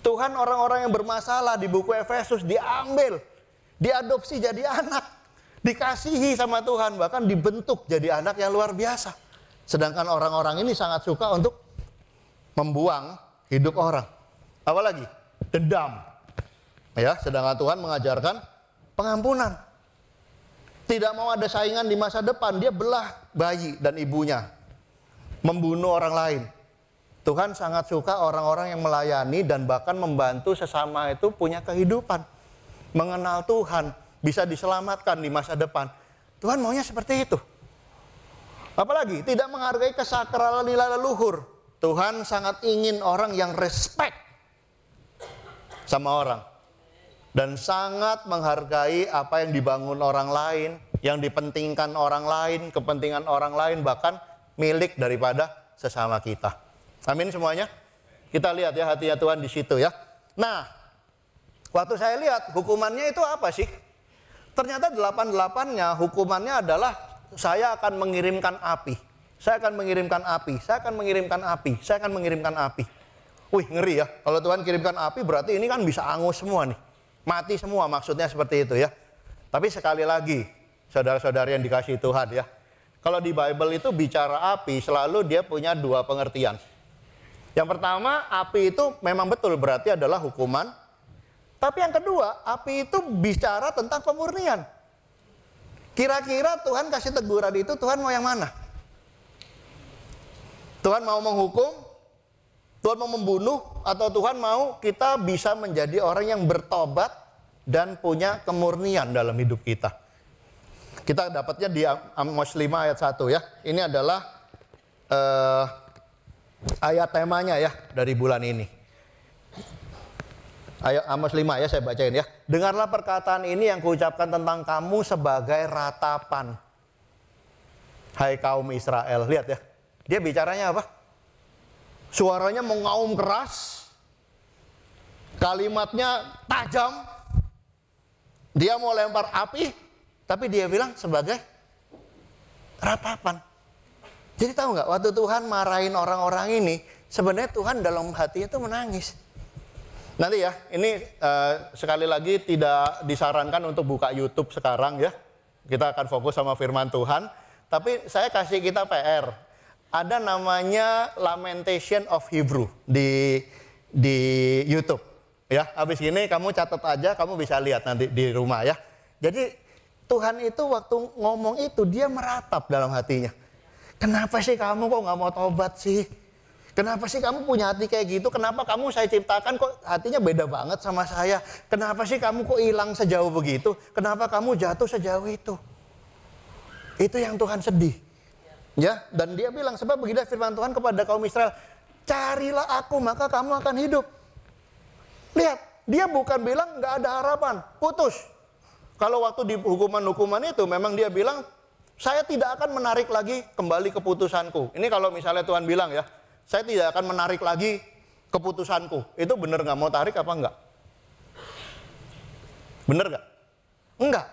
Tuhan orang-orang yang bermasalah di buku Efesus diambil, diadopsi jadi anak, dikasihi sama Tuhan, bahkan dibentuk jadi anak yang luar biasa. Sedangkan orang-orang ini sangat suka untuk membuang hidup orang. Apalagi dendam. Ya, sedangkan Tuhan mengajarkan pengampunan. Tidak mau ada saingan di masa depan, dia belah bayi dan ibunya, membunuh orang lain. Tuhan sangat suka orang-orang yang melayani dan bahkan membantu sesama itu punya kehidupan, mengenal Tuhan, bisa diselamatkan di masa depan. Tuhan maunya seperti itu. Apalagi tidak menghargai kesakralan nilai leluhur. Tuhan sangat ingin orang yang respect sama orang dan sangat menghargai apa yang dibangun orang lain, yang dipentingkan orang lain, kepentingan orang lain, bahkan milik daripada sesama kita. Amin semuanya. Kita lihat ya hatinya Tuhan di situ ya. Nah, waktu saya lihat hukumannya itu apa sih? Ternyata 88-nya hukumannya adalah saya akan mengirimkan api. Saya akan mengirimkan api. Saya akan mengirimkan api. Saya akan mengirimkan api. Wih, ngeri ya. Kalau Tuhan kirimkan api berarti ini kan bisa angus semua nih. Mati semua, maksudnya seperti itu ya. Tapi sekali lagi, saudara-saudari yang dikasihi Tuhan ya. Kalau di Bible itu bicara api selalu dia punya dua pengertian. Yang pertama, api itu memang betul berarti adalah hukuman. Tapi yang kedua, api itu bicara tentang pemurnian. Kira-kira Tuhan kasih teguran itu Tuhan mau yang mana? Tuhan mau menghukum? Tuhan mau membunuh? Atau Tuhan mau kita bisa menjadi orang yang bertobat dan punya kemurnian dalam hidup kita? Kita dapatnya di Amos 5 ayat 1 ya. Ini adalah ayat temanya ya dari bulan ini. Ayat Amos 5 ya, saya bacain ya. Dengarlah perkataan ini yang kuucapkan tentang kamu sebagai ratapan. Hai kaum Israel. Lihat ya. Dia bicaranya apa? Suaranya mengaum keras. Kalimatnya tajam. Dia mau lempar api. Tapi dia bilang sebagai ratapan. Jadi tahu nggak, waktu Tuhan marahin orang-orang ini, sebenarnya Tuhan dalam hatinya itu menangis. Nanti ya, ini sekali lagi tidak disarankan untuk buka YouTube sekarang ya. Kita akan fokus sama firman Tuhan. Tapi saya kasih kita PR. Ada namanya Lamentation of Hebrew di YouTube. Ya, habis ini kamu catat aja, kamu bisa lihat nanti di rumah ya. Jadi Tuhan itu waktu ngomong itu dia meratap dalam hatinya. Kenapa sih kamu kok nggak mau tobat sih? Kenapa sih kamu punya hati kayak gitu? Kenapa kamu saya ciptakan kok hatinya beda banget sama saya? Kenapa sih kamu kok hilang sejauh begitu? Kenapa kamu jatuh sejauh itu? Itu yang Tuhan sedih. Ya, dan dia bilang sebab begini firman Tuhan kepada kaum Israel, carilah aku maka kamu akan hidup. Lihat, dia bukan bilang nggak ada harapan, putus. Kalau waktu di hukuman-hukuman itu memang dia bilang, saya tidak akan menarik lagi kembali keputusanku. Ini kalau misalnya Tuhan bilang ya, saya tidak akan menarik lagi keputusanku. Itu benar nggak mau tarik apa enggak? Benar nggak? Enggak.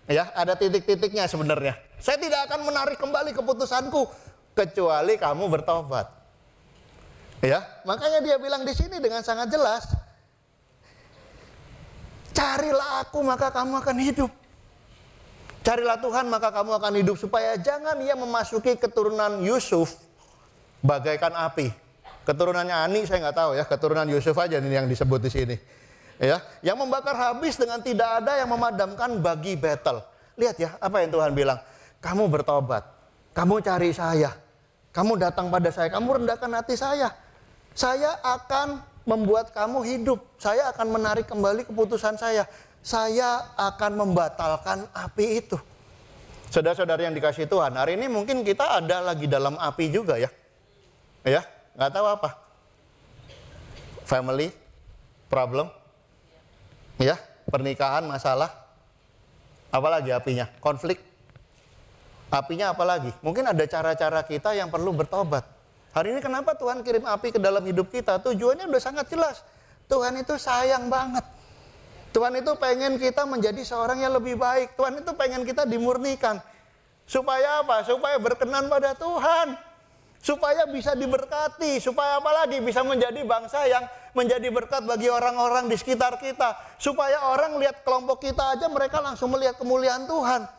Ya, ada titik-titiknya sebenarnya. Saya tidak akan menarik kembali keputusanku kecuali kamu bertobat. Ya, makanya dia bilang di sini dengan sangat jelas, carilah aku maka kamu akan hidup. Carilah Tuhan maka kamu akan hidup, supaya jangan ia memasuki keturunan Yusuf bagaikan api. Keturunannya Ani saya nggak tahu ya, keturunan Yusuf aja ini yang disebut di sini. Ya, yang membakar habis dengan tidak ada yang memadamkan bagi battle. Lihat ya, apa yang Tuhan bilang? Kamu bertobat, kamu cari saya, kamu datang pada saya, kamu rendahkan hati saya. Saya akan membuat kamu hidup. Saya akan menarik kembali keputusan saya. Saya akan membatalkan api itu. Saudara-saudari yang dikasihi Tuhan, hari ini mungkin kita ada lagi dalam api juga ya. Ya, nggak tahu apa. Family problem. Ya, pernikahan masalah. Apalagi apinya? Konflik. Apinya apalagi? Mungkin ada cara-cara kita yang perlu bertobat. Hari ini kenapa Tuhan kirim api ke dalam hidup kita? Tujuannya udah sangat jelas. Tuhan itu sayang banget. Tuhan itu pengen kita menjadi seorang yang lebih baik. Tuhan itu pengen kita dimurnikan. Supaya apa? Supaya berkenan pada Tuhan. Supaya bisa diberkati. Supaya apalagi bisa menjadi bangsa yang menjadi berkat bagi orang-orang di sekitar kita. Supaya orang lihat kelompok kita aja mereka langsung melihat kemuliaan Tuhan.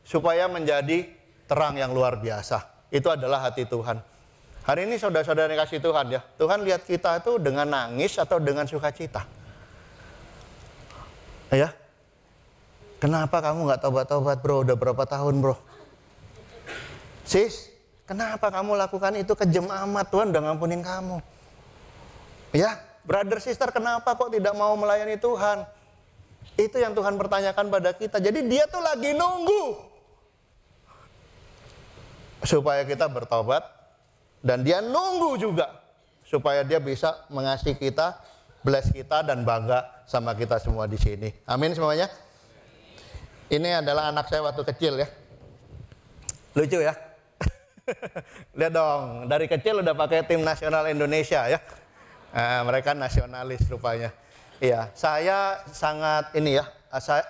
Supaya menjadi terang yang luar biasa. Itu adalah hati Tuhan. Hari ini saudara-saudara yang kasih Tuhan ya. Tuhan lihat kita itu dengan nangis atau dengan sukacita. Ya. Kenapa kamu nggak tobat-tobat bro? Udah berapa tahun bro? Sis, kenapa kamu lakukan itu kejam amat? Tuhan udah ngampunin kamu. Ya, brother sister kenapa kok tidak mau melayani Tuhan? Itu yang Tuhan pertanyakan pada kita. Jadi dia tuh lagi nunggu supaya kita bertobat. Dan dia nunggu juga supaya dia bisa mengasihi kita, bless kita, dan bangga sama kita semua di sini. Amin semuanya. Ini adalah anak saya waktu kecil ya. Lucu ya. Lihat dong, dari kecil udah pakai tim nasional Indonesia ya. Mereka nasionalis rupanya. Iya, saya sangat ini ya.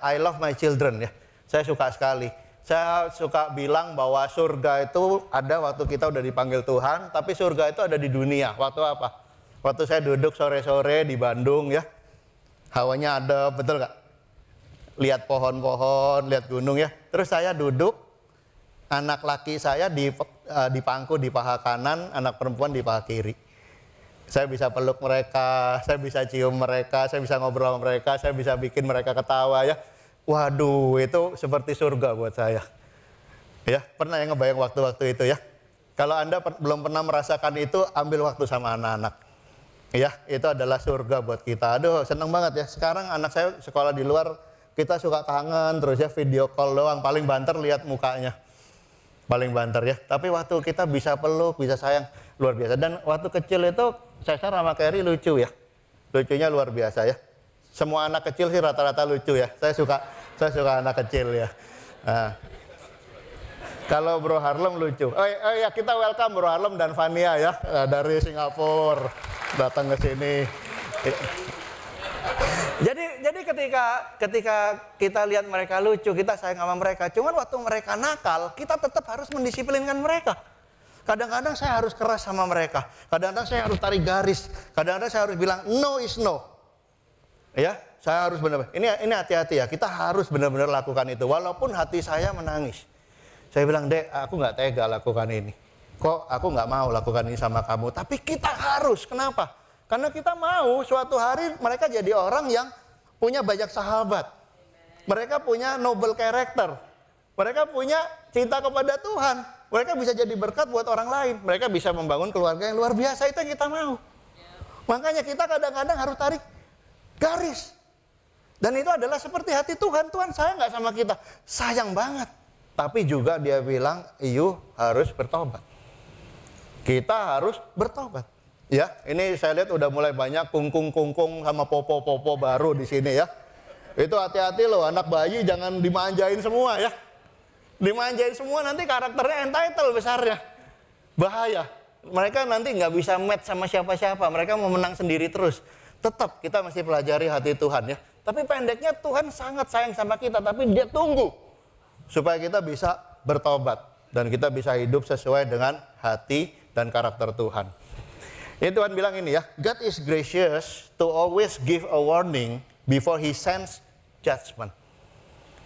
I love my children ya. Saya suka sekali. Saya suka bilang bahwa surga itu ada waktu kita udah dipanggil Tuhan, tapi surga itu ada di dunia. Waktu apa? Waktu saya duduk sore-sore di Bandung ya, hawanya adem, betul nggak? Lihat pohon-pohon, lihat gunung ya. Terus saya duduk, anak laki saya di pangku di paha kanan, anak perempuan di paha kiri. Saya bisa peluk mereka, saya bisa cium mereka, saya bisa ngobrol sama mereka, saya bisa bikin mereka ketawa ya. Waduh, itu seperti surga buat saya. Ya, pernah yang ngebayang waktu-waktu itu ya. Kalau Anda belum pernah merasakan itu, ambil waktu sama anak-anak. Ya, itu adalah surga buat kita. Aduh, seneng banget ya. Sekarang anak saya sekolah di luar, kita suka kangen terus ya, video call doang. Paling banter lihat mukanya. Paling banter ya. Tapi waktu kita bisa peluk, bisa sayang, luar biasa. Dan waktu kecil itu, Cesar sama Kerry lucu ya. Lucunya luar biasa ya. Semua anak kecil sih rata-rata lucu ya. Saya suka anak kecil ya. Nah. Kalau Bro Harlem lucu. Oh ya, kita welcome Bro Harlem dan Vania ya, dari Singapura datang ke sini. Jadi ketika kita lihat mereka lucu, kita sayang sama mereka. Cuman waktu mereka nakal, kita tetap harus mendisiplinkan mereka. Kadang-kadang saya harus keras sama mereka. Kadang-kadang saya harus tarik garis. Kadang-kadang saya harus bilang no is no. Ya, saya harus benar-benar. Ini hati-hati ya. Kita harus benar-benar lakukan itu. Walaupun hati saya menangis. Saya bilang, Dek, aku nggak tega lakukan ini. Kok aku nggak mau lakukan ini sama kamu? Tapi kita harus. Kenapa? Karena kita mau suatu hari mereka jadi orang yang punya banyak sahabat. Mereka punya noble character. Mereka punya cinta kepada Tuhan. Mereka bisa jadi berkat buat orang lain. Mereka bisa membangun keluarga yang luar biasa. Itu yang kita mau. Makanya kita kadang-kadang harus tarik garis. Dan itu adalah seperti hati Tuhan. Tuhan sayang nggak sama kita? Sayang banget. Tapi juga dia bilang, you harus bertobat. Kita harus bertobat. Ya, ini saya lihat udah mulai banyak kungkung-kungkung sama popo-popo baru di sini ya. Itu hati-hati loh, anak bayi jangan dimanjain semua ya. Dimanjain semua nanti karakternya entitled besarnya. Bahaya. Mereka nanti nggak bisa match sama siapa-siapa. Mereka mau menang sendiri terus. Tetap kita mesti pelajari hati Tuhan ya. Tapi pendeknya Tuhan sangat sayang sama kita, tapi dia tunggu supaya kita bisa bertobat dan kita bisa hidup sesuai dengan hati dan karakter Tuhan. Ini Tuhan bilang ini ya, God is gracious to always give a warning before He sends judgment.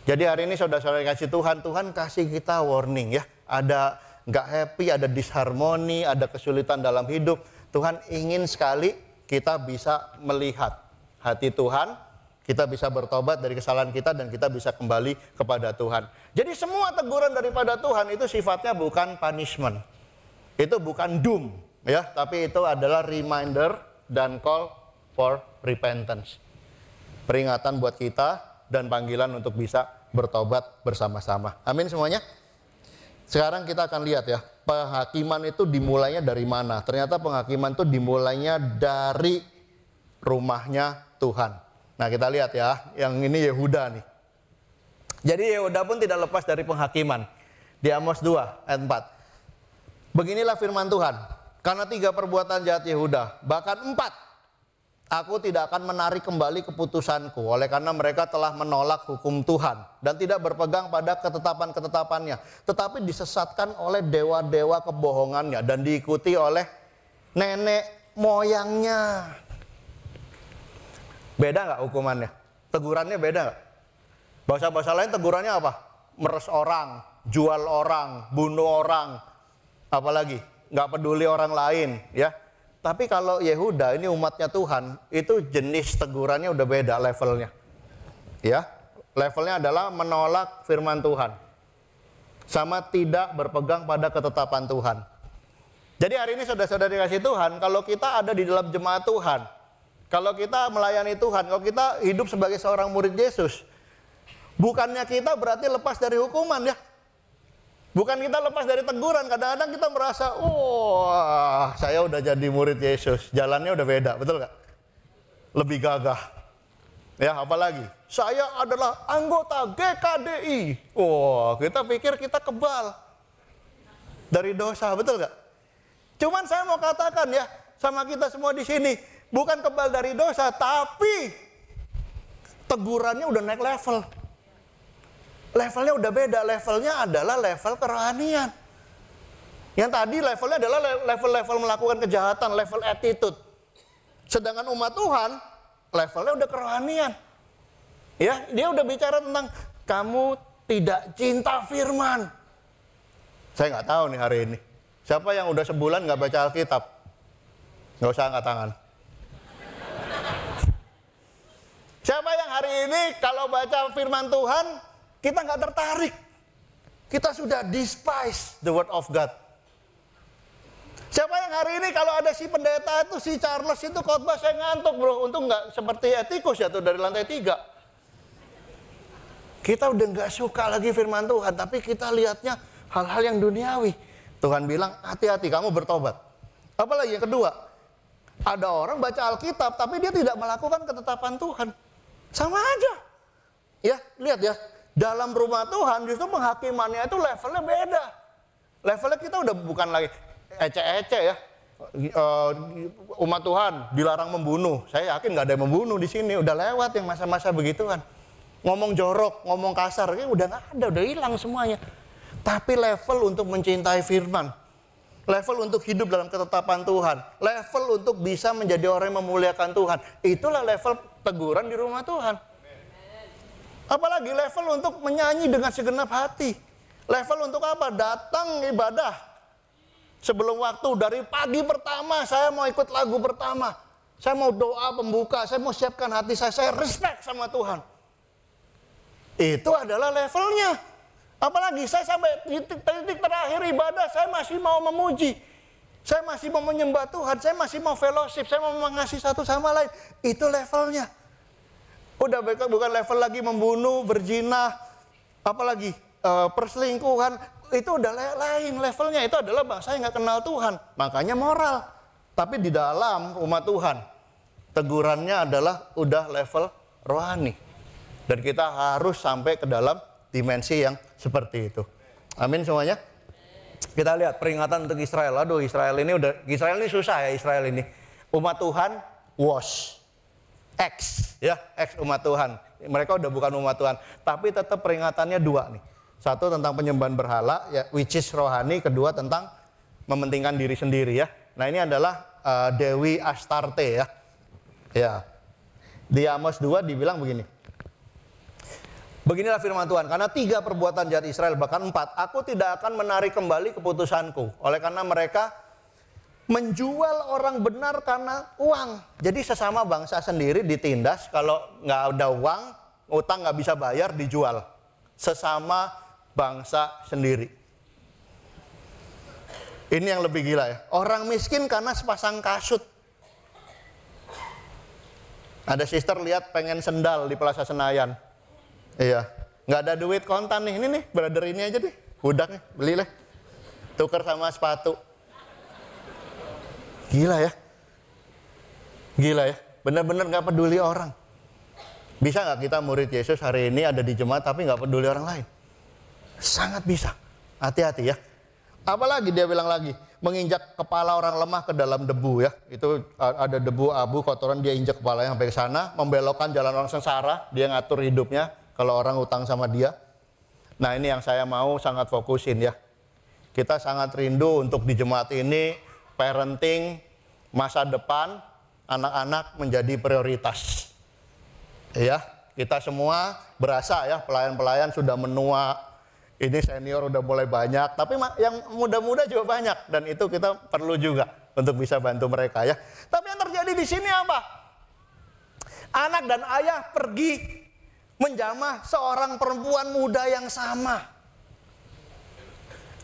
Jadi hari ini saudara-saudara kasih Tuhan, Tuhan kasih kita warning ya. Ada nggak happy, ada disharmoni, ada kesulitan dalam hidup. Tuhan ingin sekali kita bisa melihat hati Tuhan. Kita bisa bertobat dari kesalahan kita dan kita bisa kembali kepada Tuhan. Jadi semua teguran daripada Tuhan itu sifatnya bukan punishment. Itu bukan doom, ya, tapi itu adalah reminder dan call for repentance. Peringatan buat kita dan panggilan untuk bisa bertobat bersama-sama. Amin semuanya. Sekarang kita akan lihat ya, penghakiman itu dimulainya dari mana? Ternyata penghakiman itu dimulainya dari rumahnya Tuhan. Nah kita lihat ya, yang ini Yehuda nih. Jadi Yehuda pun tidak lepas dari penghakiman. Di Amos 2 ayat 4. Beginilah firman Tuhan. Karena 3 perbuatan jahat Yehuda, bahkan 4. Aku tidak akan menarik kembali keputusanku. Oleh karena mereka telah menolak hukum Tuhan. Dan tidak berpegang pada ketetapan-ketetapannya. Tetapi disesatkan oleh dewa-dewa kebohongannya. Dan diikuti oleh nenek moyangnya. Beda nggak hukumannya? Tegurannya beda nggak? Bahasa-bahasa lain tegurannya apa? Meres orang, jual orang, bunuh orang, apalagi nggak peduli orang lain, ya. Tapi kalau Yehuda ini umatnya Tuhan, itu jenis tegurannya udah beda levelnya, ya. Levelnya adalah menolak firman Tuhan, sama tidak berpegang pada ketetapan Tuhan. Jadi hari ini saudara-saudara dikasih Tuhan, kalau kita ada di dalam jemaat Tuhan, kalau kita melayani Tuhan, kalau kita hidup sebagai seorang murid Yesus, bukannya kita berarti lepas dari hukuman ya. Bukan kita lepas dari teguran. Kadang-kadang kita merasa, wah saya udah jadi murid Yesus. Jalannya udah beda, betul gak? Lebih gagah. Ya apalagi, saya adalah anggota GKDI. Wah kita pikir kita kebal dari dosa, betul gak? Cuman saya mau katakan ya, sama kita semua di sini, bukan kebal dari dosa, tapi tegurannya udah naik level. Levelnya udah beda, levelnya adalah level kerohanian. Yang tadi levelnya adalah level-level melakukan kejahatan, level attitude. Sedangkan umat Tuhan levelnya udah kerohanian. Ya, dia udah bicara tentang kamu tidak cinta firman. Saya nggak tahu nih hari ini. Siapa yang udah sebulan nggak baca Alkitab? Nggak usah angkat tangan. Siapa yang hari ini kalau baca firman Tuhan, kita nggak tertarik. Kita sudah despise the word of God. Siapa yang hari ini kalau ada si pendeta itu, si Charles itu khotbah, saya ngantuk bro. Untung nggak seperti Etikus ya tuh dari lantai 3. Kita udah nggak suka lagi firman Tuhan, tapi kita lihatnya hal-hal yang duniawi. Tuhan bilang, hati-hati kamu bertobat. Apalagi yang kedua, ada orang baca Alkitab, tapi dia tidak melakukan ketetapan Tuhan. Sama aja. Ya, lihat ya. Dalam rumah Tuhan justru penghakimannya itu levelnya beda. Levelnya kita udah bukan lagi ece-ece ya. Umat Tuhan dilarang membunuh. Saya yakin nggak ada yang membunuh di sini. Udah lewat yang masa-masa begituan. Ngomong jorok, ngomong kasar, udah nggak ada, udah hilang semuanya. Tapi level untuk mencintai firman, level untuk hidup dalam ketetapan Tuhan, level untuk bisa menjadi orang yang memuliakan Tuhan, itulah level teguran di rumah Tuhan. Apalagi level untuk menyanyi dengan segenap hati. Level untuk apa? Datang ibadah. Sebelum waktu, dari pagi pertama, saya mau ikut lagu pertama. Saya mau doa pembuka, saya mau siapkan hati saya respect sama Tuhan. Itu adalah levelnya. Apalagi saya sampai titik terakhir ibadah, saya masih mau memuji. Saya masih mau menyembah Tuhan, saya masih mau fellowship, saya mau mengasihi satu sama lain. Itu levelnya. Udah bukan level lagi membunuh, berzina, apalagi perselingkuhan. Itu udah lain levelnya. Itu adalah bangsa yang gak kenal Tuhan. Makanya moral. Tapi di dalam umat Tuhan, tegurannya adalah udah level rohani. Dan kita harus sampai ke dalam dimensi yang seperti itu. Amin semuanya. Kita lihat peringatan untuk Israel. Aduh, Israel ini susah ya, Israel ini. Umat Tuhan was ex umat Tuhan. Mereka udah bukan umat Tuhan, tapi tetap peringatannya dua nih. Satu tentang penyembahan berhala ya, which is rohani, kedua tentang mementingkan diri sendiri ya. Nah, ini adalah Dewi Astarte ya. Ya. Di Amos 2 dibilang begini. Beginilah firman Tuhan, karena 3 perbuatan jahat Israel, bahkan 4, aku tidak akan menarik kembali keputusanku. Oleh karena mereka menjual orang benar karena uang. Jadi sesama bangsa sendiri ditindas, kalau nggak ada uang, utang nggak bisa bayar, dijual. Sesama bangsa sendiri. Ini yang lebih gila ya. Orang miskin karena sepasang kasut. Ada sister lihat pengen sendal di Plaza Senayan. Iya, nggak ada duit kontan nih. Ini nih, brother ini aja deh. Budak nih, beli lah. Tuker sama sepatu. Gila ya. Gila ya. Benar-benar nggak peduli orang. Bisa nggak kita murid Yesus hari ini ada di jemaat tapi nggak peduli orang lain? Sangat bisa. Hati-hati ya. Apalagi dia bilang lagi, menginjak kepala orang lemah ke dalam debu ya. Itu ada debu, abu, kotoran, dia injak kepalanya sampai ke sana, membelokkan jalan orang sengsara, dia ngatur hidupnya kalau orang utang sama dia. Nah, ini yang saya mau sangat fokusin ya. Kita sangat rindu untuk di jemaat ini parenting masa depan anak-anak menjadi prioritas. Ya, kita semua berasa ya pelayan-pelayan sudah menua. Ini senior udah mulai banyak, tapi yang muda-muda juga banyak, dan itu kita perlu juga untuk bisa bantu mereka ya. Tapi yang terjadi di sini apa? Anak dan ayah pergi menjamah seorang perempuan muda yang sama.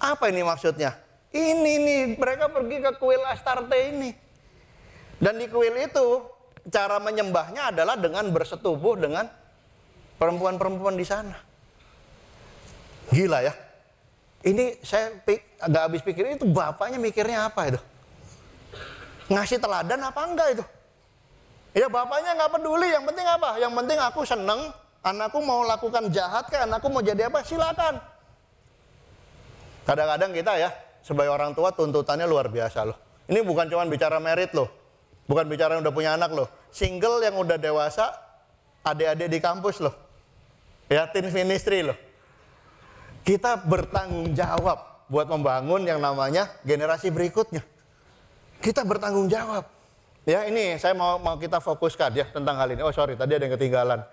Apa ini maksudnya? Ini nih, mereka pergi ke kuil Astarte ini. Dan di kuil itu, cara menyembahnya adalah dengan bersetubuh dengan perempuan-perempuan di sana. Gila ya. Ini saya agak habis pikir, itu bapaknya mikirnya apa itu? Ngasih teladan apa enggak itu? Ya bapaknya nggak peduli, yang penting apa? Yang penting aku seneng, anakku mau lakukan jahat kayak anakku mau jadi apa, silakan. Kadang-kadang kita ya, sebagai orang tua tuntutannya luar biasa loh. Ini bukan cuma bicara merit loh. Bukan bicara yang udah punya anak loh. Single yang udah dewasa, adik-adik di kampus loh. Ya, teen ministry loh. Kita bertanggung jawab buat membangun yang namanya generasi berikutnya. Kita bertanggung jawab. Ya ini saya mau kita fokuskan ya tentang hal ini. Oh sorry, tadi ada yang ketinggalan.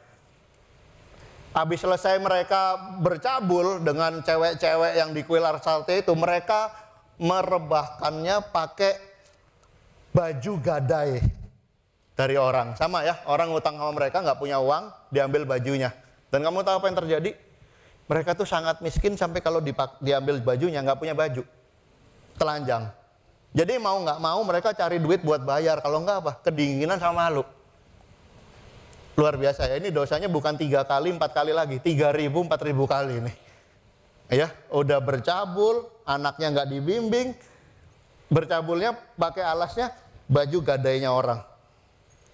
Habis selesai mereka bercabul dengan cewek-cewek yang di kuil Arsalte itu, mereka merebahkannya pakai baju gadai dari orang. Sama ya, orang ngutang sama mereka, nggak punya uang, diambil bajunya. Dan kamu tahu apa yang terjadi? Mereka tuh sangat miskin sampai kalau diambil bajunya nggak punya baju. Telanjang. Jadi mau nggak mau mereka cari duit buat bayar. Kalau nggak apa? Kedinginan sama malu. Luar biasa ya. Ini dosanya bukan 3 kali, 4 kali lagi. 3.000, 4.000 kali nih. Ya, udah bercabul, anaknya nggak dibimbing. Bercabulnya pakai alasnya baju gadainya orang.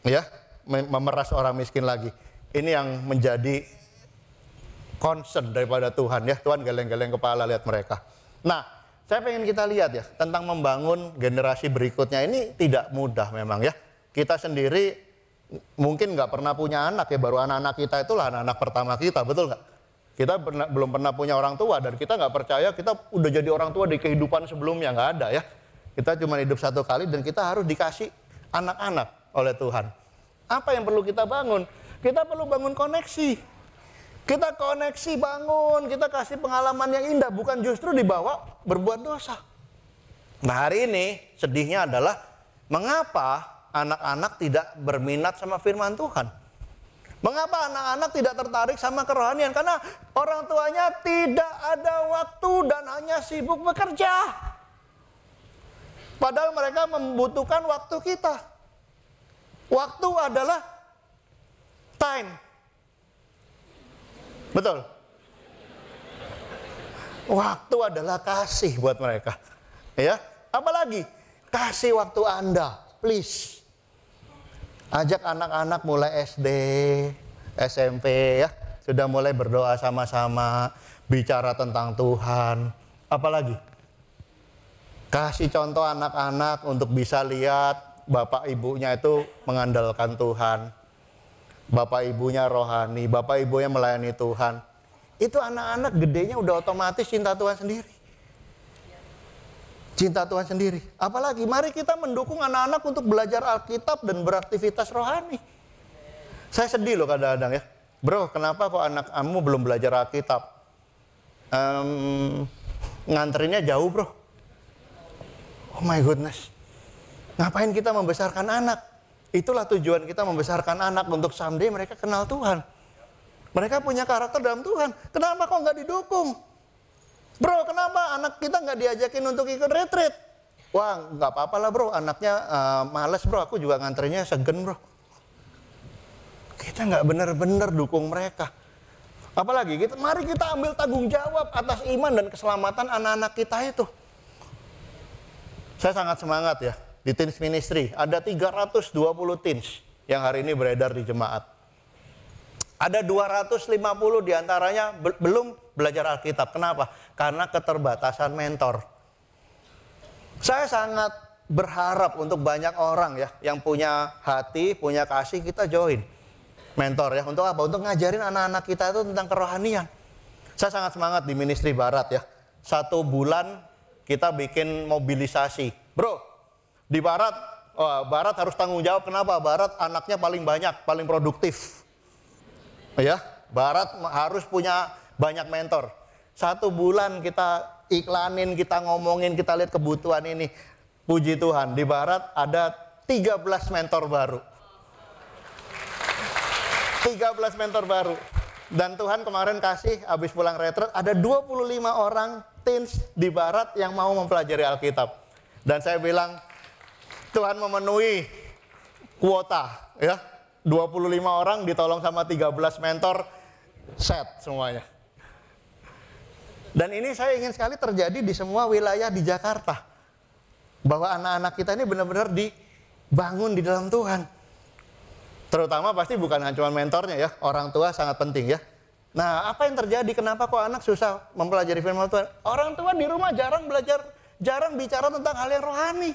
Ya, memeras orang miskin lagi. Ini yang menjadi concern daripada Tuhan ya. Tuhan geleng-geleng kepala lihat mereka. Nah, saya pengen kita lihat ya, tentang membangun generasi berikutnya ini tidak mudah memang ya. Kita sendiri mungkin nggak pernah punya anak ya, baru anak-anak kita itulah anak-anak pertama kita, betul nggak? Kita belum pernah punya orang tua dan kita nggak percaya kita udah jadi orang tua di kehidupan sebelumnya, nggak ada ya. Kita cuma hidup satu kali dan kita harus dikasih anak-anak oleh Tuhan. Apa yang perlu kita bangun? Kita perlu bangun koneksi. Kita koneksi bangun, kita kasih pengalaman yang indah, bukan justru dibawa berbuat dosa. Nah hari ini sedihnya adalah mengapa anak-anak tidak berminat sama firman Tuhan. Mengapa anak-anak tidak tertarik sama kerohanian? Karena orang tuanya tidak ada waktu dan hanya sibuk bekerja. Padahal mereka membutuhkan waktu kita. Waktu adalah time. Betul. Waktu adalah kasih buat mereka. Ya, apalagi kasih waktu Anda, please. Ajak anak-anak mulai SD, SMP ya, sudah mulai berdoa sama-sama, bicara tentang Tuhan. Apalagi kasih contoh anak-anak untuk bisa lihat bapak ibunya itu mengandalkan Tuhan. Bapak ibunya rohani, bapak ibunya melayani Tuhan. Itu anak-anak gedenya udah otomatis cinta Tuhan sendiri. Cinta Tuhan sendiri. Apalagi mari kita mendukung anak-anak untuk belajar Alkitab dan beraktivitas rohani. Saya sedih loh kadang-kadang ya. Bro, kenapa kok anak kamu belum belajar Alkitab? Nganterinnya jauh bro. Oh my goodness. Ngapain kita membesarkan anak? Itulah tujuan kita membesarkan anak untuk someday mereka kenal Tuhan. Mereka punya karakter dalam Tuhan. Kenapa kok nggak didukung? Bro, kenapa anak kita nggak diajakin untuk ikut retreat? Wah, nggak apa-apa lah bro, anaknya males bro, aku juga nganterinnya segen bro. Kita nggak benar-benar dukung mereka. Apalagi, mari kita ambil tanggung jawab atas iman dan keselamatan anak-anak kita itu. Saya sangat semangat ya. Di Teens Ministry, ada 320 teens yang hari ini beredar di jemaat. Ada 250 diantaranya belum belajar Alkitab. Kenapa? Karena keterbatasan mentor. Saya sangat berharap untuk banyak orang ya, yang punya hati, punya kasih, kita join mentor ya. Untuk apa? Untuk ngajarin anak-anak kita itu tentang kerohanian. Saya sangat semangat di Ministry Barat ya. 1 bulan kita bikin mobilisasi. Bro, di Barat, Barat harus tanggung jawab. Kenapa? Barat anaknya paling banyak, paling produktif. Ya, Barat harus punya banyak mentor. 1 bulan kita iklanin, kita ngomongin, kita lihat kebutuhan ini. Puji Tuhan, di Barat ada 13 mentor baru. 13 mentor baru. Dan Tuhan kemarin kasih, habis pulang retret, ada 25 orang teens di Barat yang mau mempelajari Alkitab. Dan saya bilang, Tuhan memenuhi kuota ya. 25 orang ditolong sama 13 mentor, set semuanya. Dan ini saya ingin sekali terjadi di semua wilayah di Jakarta. Bahwa anak-anak kita ini benar-benar dibangun di dalam Tuhan. Terutama pasti bukan cuma mentornya ya, orang tua sangat penting ya. Nah, apa yang terjadi? Kenapa kok anak susah mempelajari firman Tuhan? Orang tua di rumah jarang belajar, jarang bicara tentang hal yang rohani.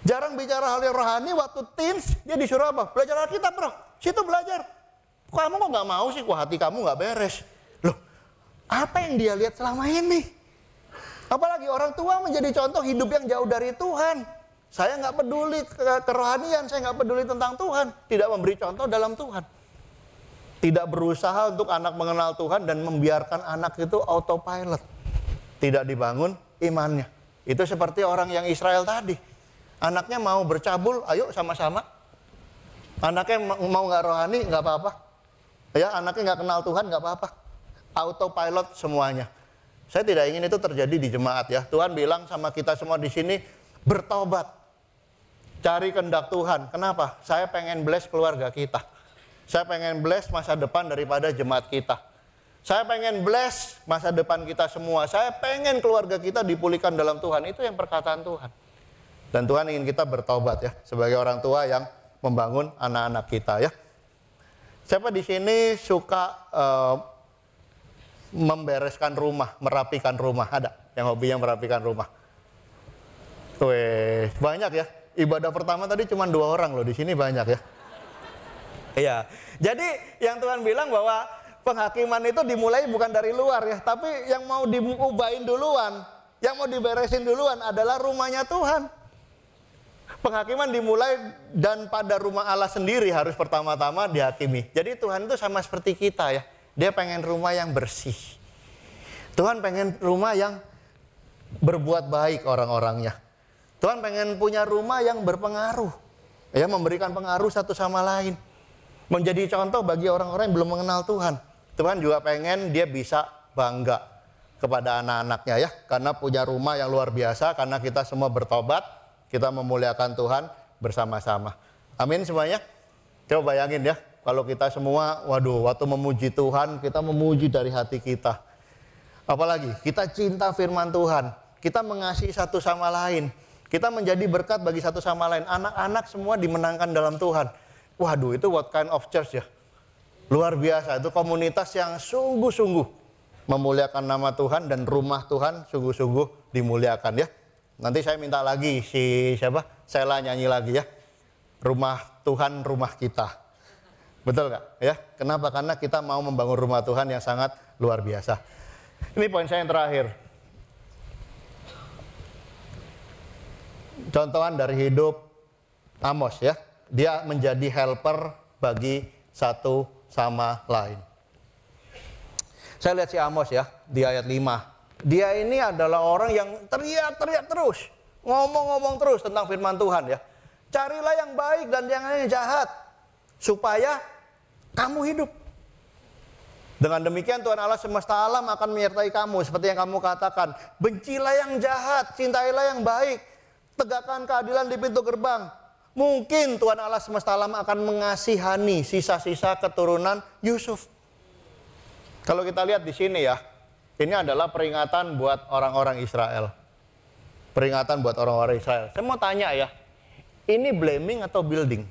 Jarang bicara hal yang rohani. Waktu teens dia disuruh apa? Belajar Alkitab bro, situ belajar. Kamu kok nggak mau sih? Kok hati kamu nggak beres? Loh, apa yang dia lihat selama ini? Apalagi orang tua menjadi contoh hidup yang jauh dari Tuhan. Saya nggak peduli kerohanian, saya nggak peduli tentang Tuhan. Tidak memberi contoh dalam Tuhan. Tidak berusaha untuk anak mengenal Tuhan dan membiarkan anak itu autopilot. Tidak dibangun imannya. Itu seperti orang yang Israel tadi. Anaknya mau bercabul, ayo sama-sama. Anaknya mau nggak rohani, nggak apa-apa. Ya, anaknya nggak kenal Tuhan, nggak apa-apa. Autopilot semuanya. Saya tidak ingin itu terjadi di jemaat ya. Tuhan bilang sama kita semua di sini, bertobat. Cari kehendak Tuhan. Kenapa? Saya pengen bless keluarga kita. Saya pengen bless masa depan daripada jemaat kita. Saya pengen bless masa depan kita semua. Saya pengen keluarga kita dipulihkan dalam Tuhan. Itu yang perkataan Tuhan. Dan Tuhan ingin kita bertobat ya. Sebagai orang tua yang membangun anak-anak kita ya. Siapa di sini suka membereskan rumah, merapikan rumah? Ada yang hobinya merapikan rumah? Wih, banyak ya. Ibadah pertama tadi cuma 2 orang loh, di sini banyak ya. Iya. Jadi yang Tuhan bilang bahwa penghakiman itu dimulai bukan dari luar ya, tapi yang mau diubahin duluan, yang mau diberesin duluan adalah rumahnya Tuhan. Penghakiman dimulai dan pada rumah Allah sendiri harus pertama-tama dihakimi. Jadi Tuhan itu sama seperti kita ya. Dia pengen rumah yang bersih. Tuhan pengen rumah yang berbuat baik orang-orangnya. Tuhan pengen punya rumah yang berpengaruh. Ya, memberikan pengaruh satu sama lain. Menjadi contoh bagi orang-orang yang belum mengenal Tuhan. Tuhan juga pengen dia bisa bangga kepada anak-anaknya ya. Karena punya rumah yang luar biasa, karena kita semua bertobat, kita memuliakan Tuhan bersama-sama. Amin semuanya. Coba bayangin ya. Kalau kita semua, waduh, waktu memuji Tuhan, kita memuji dari hati kita. Apalagi, kita cinta firman Tuhan. Kita mengasihi satu sama lain. Kita menjadi berkat bagi satu sama lain. Anak-anak semua dimenangkan dalam Tuhan. Waduh, itu what kind of church ya? Luar biasa, itu komunitas yang sungguh-sungguh memuliakan nama Tuhan dan rumah Tuhan sungguh-sungguh dimuliakan ya. Nanti saya minta lagi Sela nyanyi lagi ya. Rumah Tuhan, rumah kita. Betul nggak? Ya, kenapa? Karena kita mau membangun rumah Tuhan yang sangat luar biasa. Ini poin saya yang terakhir. Contohan dari hidup Amos ya. Dia menjadi helper bagi satu sama lain. Saya lihat si Amos ya, di ayat 5. Dia ini adalah orang yang teriak-teriak terus. Ngomong-ngomong terus tentang firman Tuhan ya. Carilah yang baik dan jangan yang jahat, supaya kamu hidup. Dengan demikian Tuhan Allah semesta alam akan menyertai kamu. Seperti yang kamu katakan. Bencilah yang jahat, cintailah yang baik. Tegakkan keadilan di pintu gerbang. Mungkin Tuhan Allah semesta alam akan mengasihani sisa-sisa keturunan Yusuf. Kalau kita lihat di sini ya. Ini adalah peringatan buat orang-orang Israel. Peringatan buat orang-orang Israel. Saya mau tanya ya. Ini blaming atau building?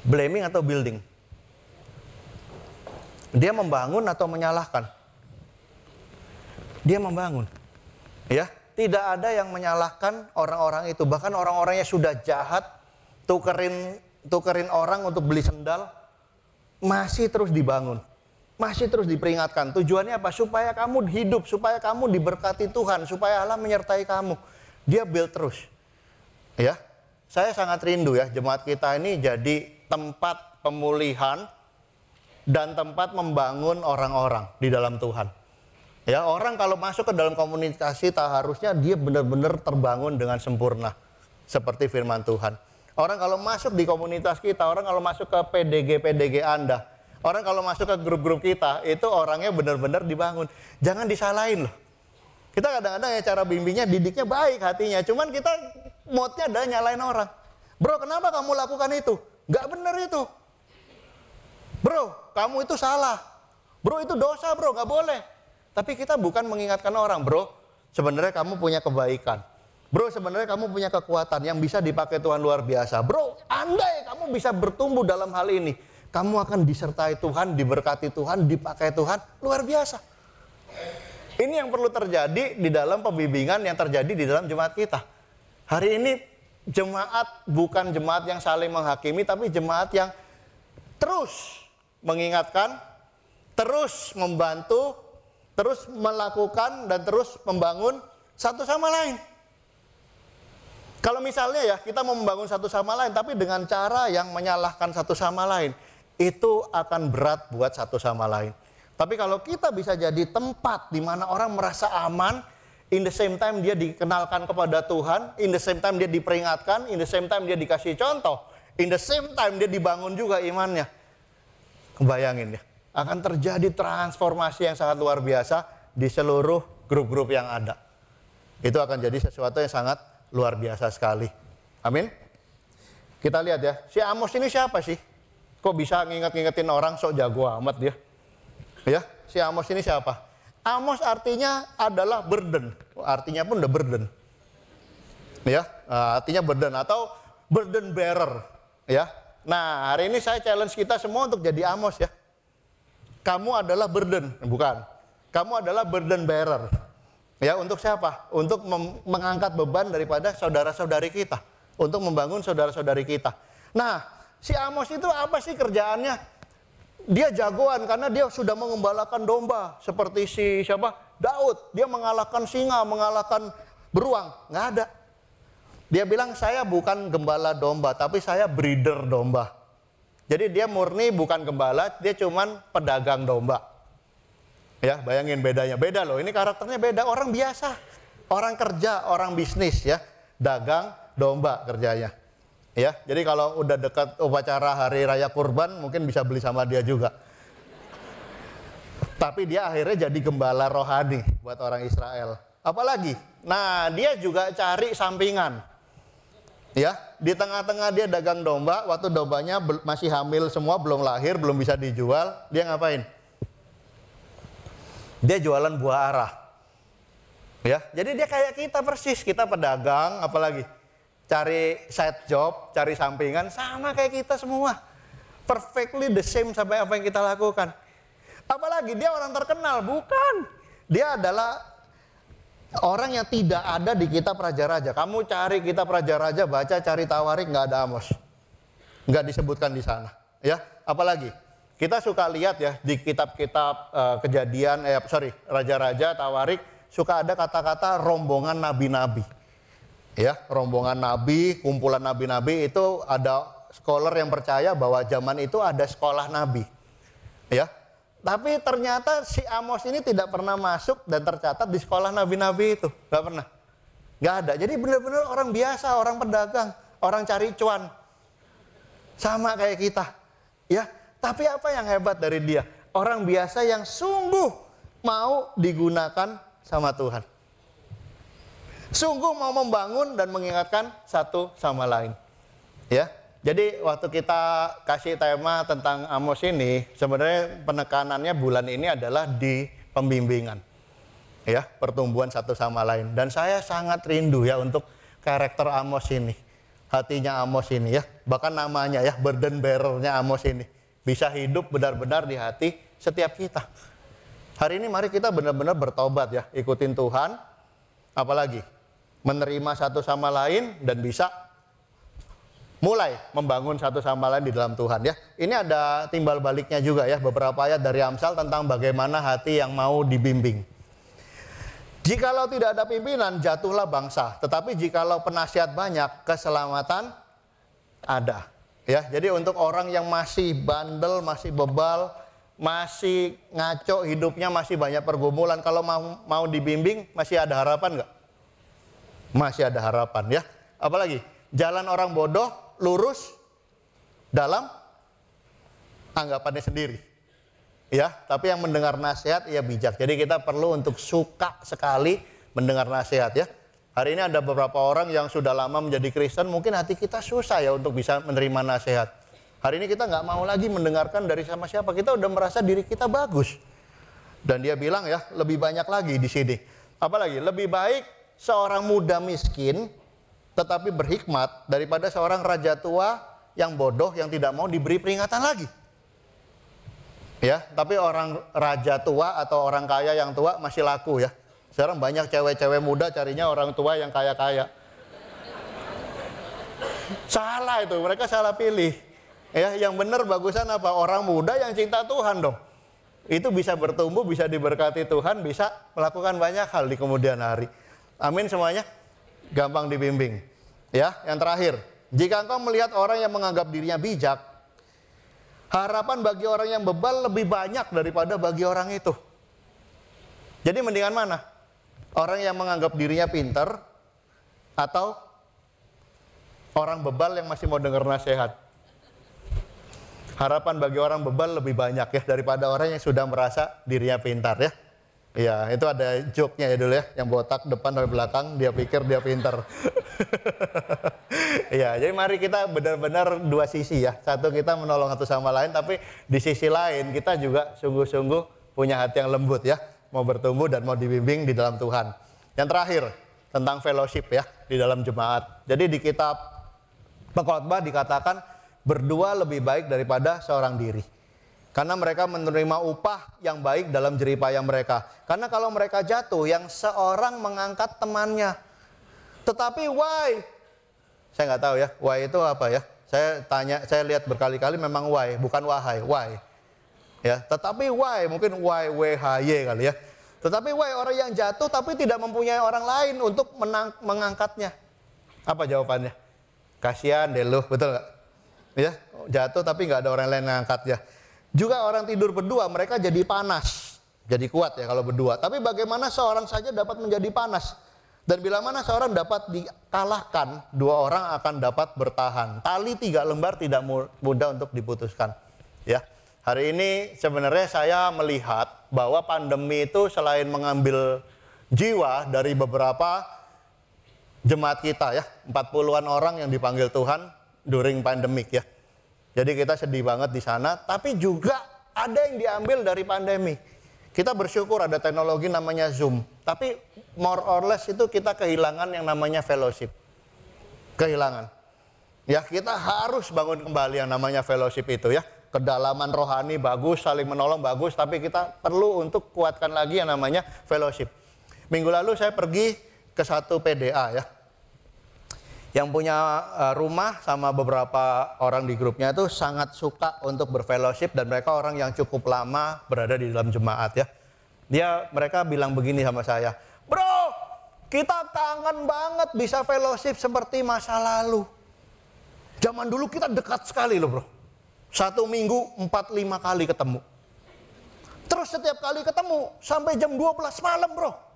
Blaming atau building? Dia membangun atau menyalahkan? Dia membangun. Ya, tidak ada yang menyalahkan orang-orang itu. Bahkan orang-orangnya sudah jahat, tukerin orang untuk beli sendal, masih terus dibangun. Masih terus diperingatkan. Tujuannya apa? Supaya kamu hidup, supaya kamu diberkati Tuhan, supaya Allah menyertai kamu. Dia build terus. Ya. Saya sangat rindu ya, jemaat kita ini jadi tempat pemulihan dan tempat membangun orang-orang di dalam Tuhan. Ya, orang kalau masuk ke dalam komunikasi harusnya dia benar-benar terbangun dengan sempurna seperti firman Tuhan. Orang kalau masuk di komunitas kita, orang kalau masuk ke PDG Anda, orang kalau masuk ke grup-grup kita, itu orangnya benar-benar dibangun. Jangan disalahin loh. Kita kadang-kadang ya cara bimbingnya, didiknya baik hatinya. Cuman kita moodnya adalah nyalain orang. Bro, kenapa kamu lakukan itu? Gak bener itu. Bro, kamu itu salah. Bro, itu dosa bro, gak boleh. Tapi kita bukan mengingatkan orang, bro. Sebenarnya kamu punya kebaikan. Bro, sebenarnya kamu punya kekuatan yang bisa dipakai Tuhan luar biasa. Bro, andai kamu bisa bertumbuh dalam hal ini, kamu akan disertai Tuhan, diberkati Tuhan, dipakai Tuhan, luar biasa. Ini yang perlu terjadi di dalam pembimbingan yang terjadi di dalam jemaat kita. Hari ini jemaat bukan jemaat yang saling menghakimi, tapi jemaat yang terus mengingatkan, terus membantu, terus melakukan, dan terus membangun satu sama lain. Kalau misalnya ya kita mau membangun satu sama lain, tapi dengan cara yang menyalahkan satu sama lain, itu akan berat buat satu sama lain. Tapi kalau kita bisa jadi tempat di mana orang merasa aman, in the same time dia dikenalkan kepada Tuhan, in the same time dia diperingatkan, in the same time dia dikasih contoh, in the same time dia dibangun juga imannya. Kebayangin ya, akan terjadi transformasi yang sangat luar biasa di seluruh grup-grup yang ada. Itu akan jadi sesuatu yang sangat luar biasa sekali. Amin. Kita lihat ya, si Amos ini siapa sih? Kok bisa nginget-ngingetin orang sok jago amat dia? Ya, si Amos ini siapa? Amos artinya adalah burden. Artinya pun udah burden. Ya, artinya burden atau burden bearer. Ya. Nah, hari ini saya challenge kita semua untuk jadi Amos ya. Kamu adalah burden, bukan. Kamu adalah burden bearer. Ya, untuk siapa? Untuk mengangkat beban daripada saudara-saudari kita. Untuk membangun saudara-saudari kita. Nah, si Amos itu apa sih kerjaannya? Dia jagoan karena dia sudah mengembalakan domba. Seperti si siapa? Daud. Dia mengalahkan singa, mengalahkan beruang. Nggak ada. Dia bilang, saya bukan gembala domba, tapi saya breeder domba. Jadi dia murni bukan gembala, dia cuman pedagang domba. Ya, bayangin bedanya. Beda loh, ini karakternya beda. Orang biasa, orang kerja, orang bisnis ya. Dagang domba kerjanya. Ya, jadi kalau udah dekat upacara hari raya kurban, mungkin bisa beli sama dia juga. Tapi dia akhirnya jadi gembala rohani buat orang Israel. Apalagi? Nah, dia juga cari sampingan. Ya, di tengah-tengah dia dagang domba, waktu dombanya masih hamil semua, belum lahir, belum bisa dijual, dia ngapain? Dia jualan buah arah. Ya, jadi dia kayak kita persis, kita pedagang, apalagi cari side job, cari sampingan, sama kayak kita semua. Perfectly the same sampai apa yang kita lakukan. Apalagi dia orang terkenal, bukan. Dia adalah orang yang tidak ada di kitab Raja-Raja. Kamu cari kitab Raja-Raja, baca cari Tawarik, nggak ada Amos. Nggak disebutkan di sana. Ya, apalagi kita suka lihat ya di kitab-kitab kejadian, Raja-Raja, Tawarik, suka ada kata-kata rombongan nabi-nabi. Ya, rombongan nabi, kumpulan nabi-nabi itu ada scholar yang percaya bahwa zaman itu ada sekolah nabi. Ya. Tapi ternyata si Amos ini tidak pernah masuk dan tercatat di sekolah nabi-nabi itu. Nggak pernah. Nggak ada. Jadi benar-benar orang biasa, orang pedagang, orang cari cuan. Sama kayak kita. Ya. Tapi apa yang hebat dari dia? Orang biasa yang sungguh mau digunakan sama Tuhan. Sungguh mau membangun dan mengingatkan satu sama lain. Ya. Jadi waktu kita kasih tema tentang Amos ini, sebenarnya penekanannya bulan ini adalah di pembimbingan. Ya, pertumbuhan satu sama lain. Dan saya sangat rindu ya untuk karakter Amos ini. Hatinya Amos ini ya. Bahkan namanya ya, burden bearer-nya Amos ini. Bisa hidup benar-benar di hati setiap kita. Hari ini mari kita benar-benar bertobat ya, ikutin Tuhan. Apalagi menerima satu sama lain dan bisa mulai membangun satu sama lain di dalam Tuhan ya. Ini ada timbal baliknya juga ya, beberapa ayat dari Amsal tentang bagaimana hati yang mau dibimbing. Jikalau tidak ada pimpinan, jatuhlah bangsa. Tetapi jikalau penasihat banyak, keselamatan ada. Ya, jadi untuk orang yang masih bandel, masih bebal, masih ngaco hidupnya, masih banyak pergumulan, kalau mau dibimbing, masih ada harapan nggak? Masih ada harapan ya. Apalagi jalan orang bodoh lurus dalam anggapannya sendiri. Ya, tapi yang mendengar nasihat ia bijak. Jadi kita perlu untuk suka sekali mendengar nasihat ya. Hari ini ada beberapa orang yang sudah lama menjadi Kristen, mungkin hati kita susah ya untuk bisa menerima nasihat. Hari ini kita nggak mau lagi mendengarkan dari sama siapa, kita udah merasa diri kita bagus. Dan dia bilang ya, lebih banyak lagi di sini. Apalagi, lebih baik seorang muda miskin tetapi berhikmat daripada seorang raja tua yang bodoh yang tidak mau diberi peringatan lagi. Ya, tapi orang raja tua atau orang kaya yang tua masih laku ya. Sekarang banyak cewek-cewek muda carinya orang tua yang kaya-kaya. Salah itu, mereka salah pilih. Ya, yang benar bagusan apa? Orang muda yang cinta Tuhan dong. Itu bisa bertumbuh, bisa diberkati Tuhan, bisa melakukan banyak hal di kemudian hari. Amin semuanya. Gampang dibimbing. Ya, yang terakhir, jika engkau melihat orang yang menganggap dirinya bijak, harapan bagi orang yang bebal lebih banyak daripada bagi orang itu. Jadi mendingan mana? Orang yang menganggap dirinya pinter atau orang bebal yang masih mau dengar nasihat? Harapan bagi orang bebal lebih banyak ya daripada orang yang sudah merasa dirinya pintar ya. Iya, itu ada joke-nya ya dulu ya, yang botak depan dan belakang, dia pikir dia pintar. Iya, jadi mari kita benar-benar dua sisi ya. Satu, kita menolong satu sama lain, tapi di sisi lain kita juga sungguh-sungguh punya hati yang lembut ya, mau bertumbuh dan mau dibimbing di dalam Tuhan. Yang terakhir, tentang fellowship ya, di dalam jemaat. Jadi di kitab Pengkhotbah dikatakan, berdua lebih baik daripada seorang diri. Karena mereka menerima upah yang baik dalam jeripaya mereka. Karena kalau mereka jatuh, yang seorang mengangkat temannya. Tetapi why? Saya nggak tahu ya, why itu apa ya. Saya lihat berkali-kali memang why, bukan wahai, why. Ya, tetapi why, mungkin why, WHY kali ya. Tetapi why orang yang jatuh tapi tidak mempunyai orang lain untuk mengangkatnya. Apa jawabannya? Kasihan deh lu, betul nggak? Ya, jatuh tapi nggak ada orang lain yang ngangkatnya. Juga orang tidur berdua, mereka jadi panas. Jadi kuat ya kalau berdua. Tapi bagaimana seorang saja dapat menjadi panas? Dan bila mana seorang dapat dikalahkan, dua orang akan dapat bertahan. Tali 3 lembar tidak mudah untuk diputuskan. Ya, hari ini sebenarnya saya melihat bahwa pandemi itu selain mengambil jiwa dari beberapa jemaat kita ya, 40-an orang yang dipanggil Tuhan during pandemic ya. Jadi kita sedih banget di sana, tapi juga ada yang diambil dari pandemi. Kita bersyukur ada teknologi namanya Zoom, tapi more or less itu kita kehilangan yang namanya fellowship. Kehilangan. Ya, kita harus bangun kembali yang namanya fellowship itu ya. Kedalaman rohani bagus, saling menolong bagus, tapi kita perlu untuk kuatkan lagi yang namanya fellowship. Minggu lalu saya pergi ke satu PDA ya. Yang punya rumah sama beberapa orang di grupnya itu sangat suka untuk berfellowship dan mereka orang yang cukup lama berada di dalam jemaat ya. Mereka bilang begini sama saya, bro, kita kangen banget bisa fellowship seperti masa lalu. Zaman dulu kita dekat sekali loh bro. 1 minggu 4-5 kali ketemu. Terus setiap kali ketemu sampai jam 12 malam bro.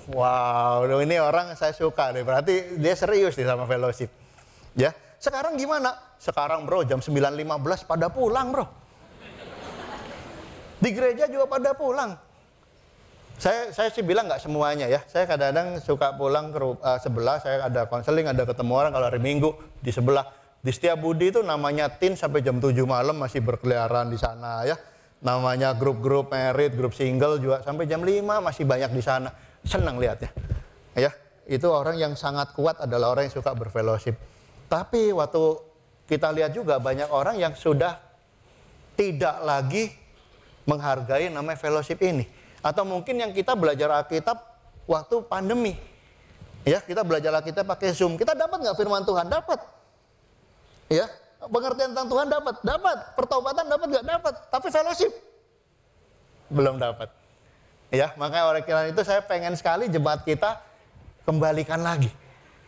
Wow, ini orang saya suka nih, berarti dia serius nih sama fellowship. Ya, sekarang gimana? Sekarang bro, jam 9.15 pada pulang bro. Di gereja juga pada pulang. Saya sih bilang nggak semuanya ya. Saya kadang-kadang suka pulang ke sebelah, saya ada konseling, ada ketemu orang kalau hari Minggu di sebelah. Di Setiabudi itu namanya tin sampai jam 7 malam masih berkeliaran di sana ya. Namanya grup-grup merit, grup single juga sampai jam 5 masih banyak di sana. Senang lihatnya. Ya, itu orang yang sangat kuat adalah orang yang suka berfellowship. Tapi waktu kita lihat juga banyak orang yang sudah tidak lagi menghargai namanya fellowship ini. Atau mungkin yang kita belajar Alkitab waktu pandemi. Ya, kita belajar Alkitab pakai Zoom. Kita dapat nggak firman Tuhan? Dapat. Ya, pengertian tentang Tuhan dapat. Dapat. Pertobatan dapat nggak? Dapat. Tapi fellowship belum dapat. Ya, makanya oleh karena itu saya pengen sekali jemaat kita kembalikan lagi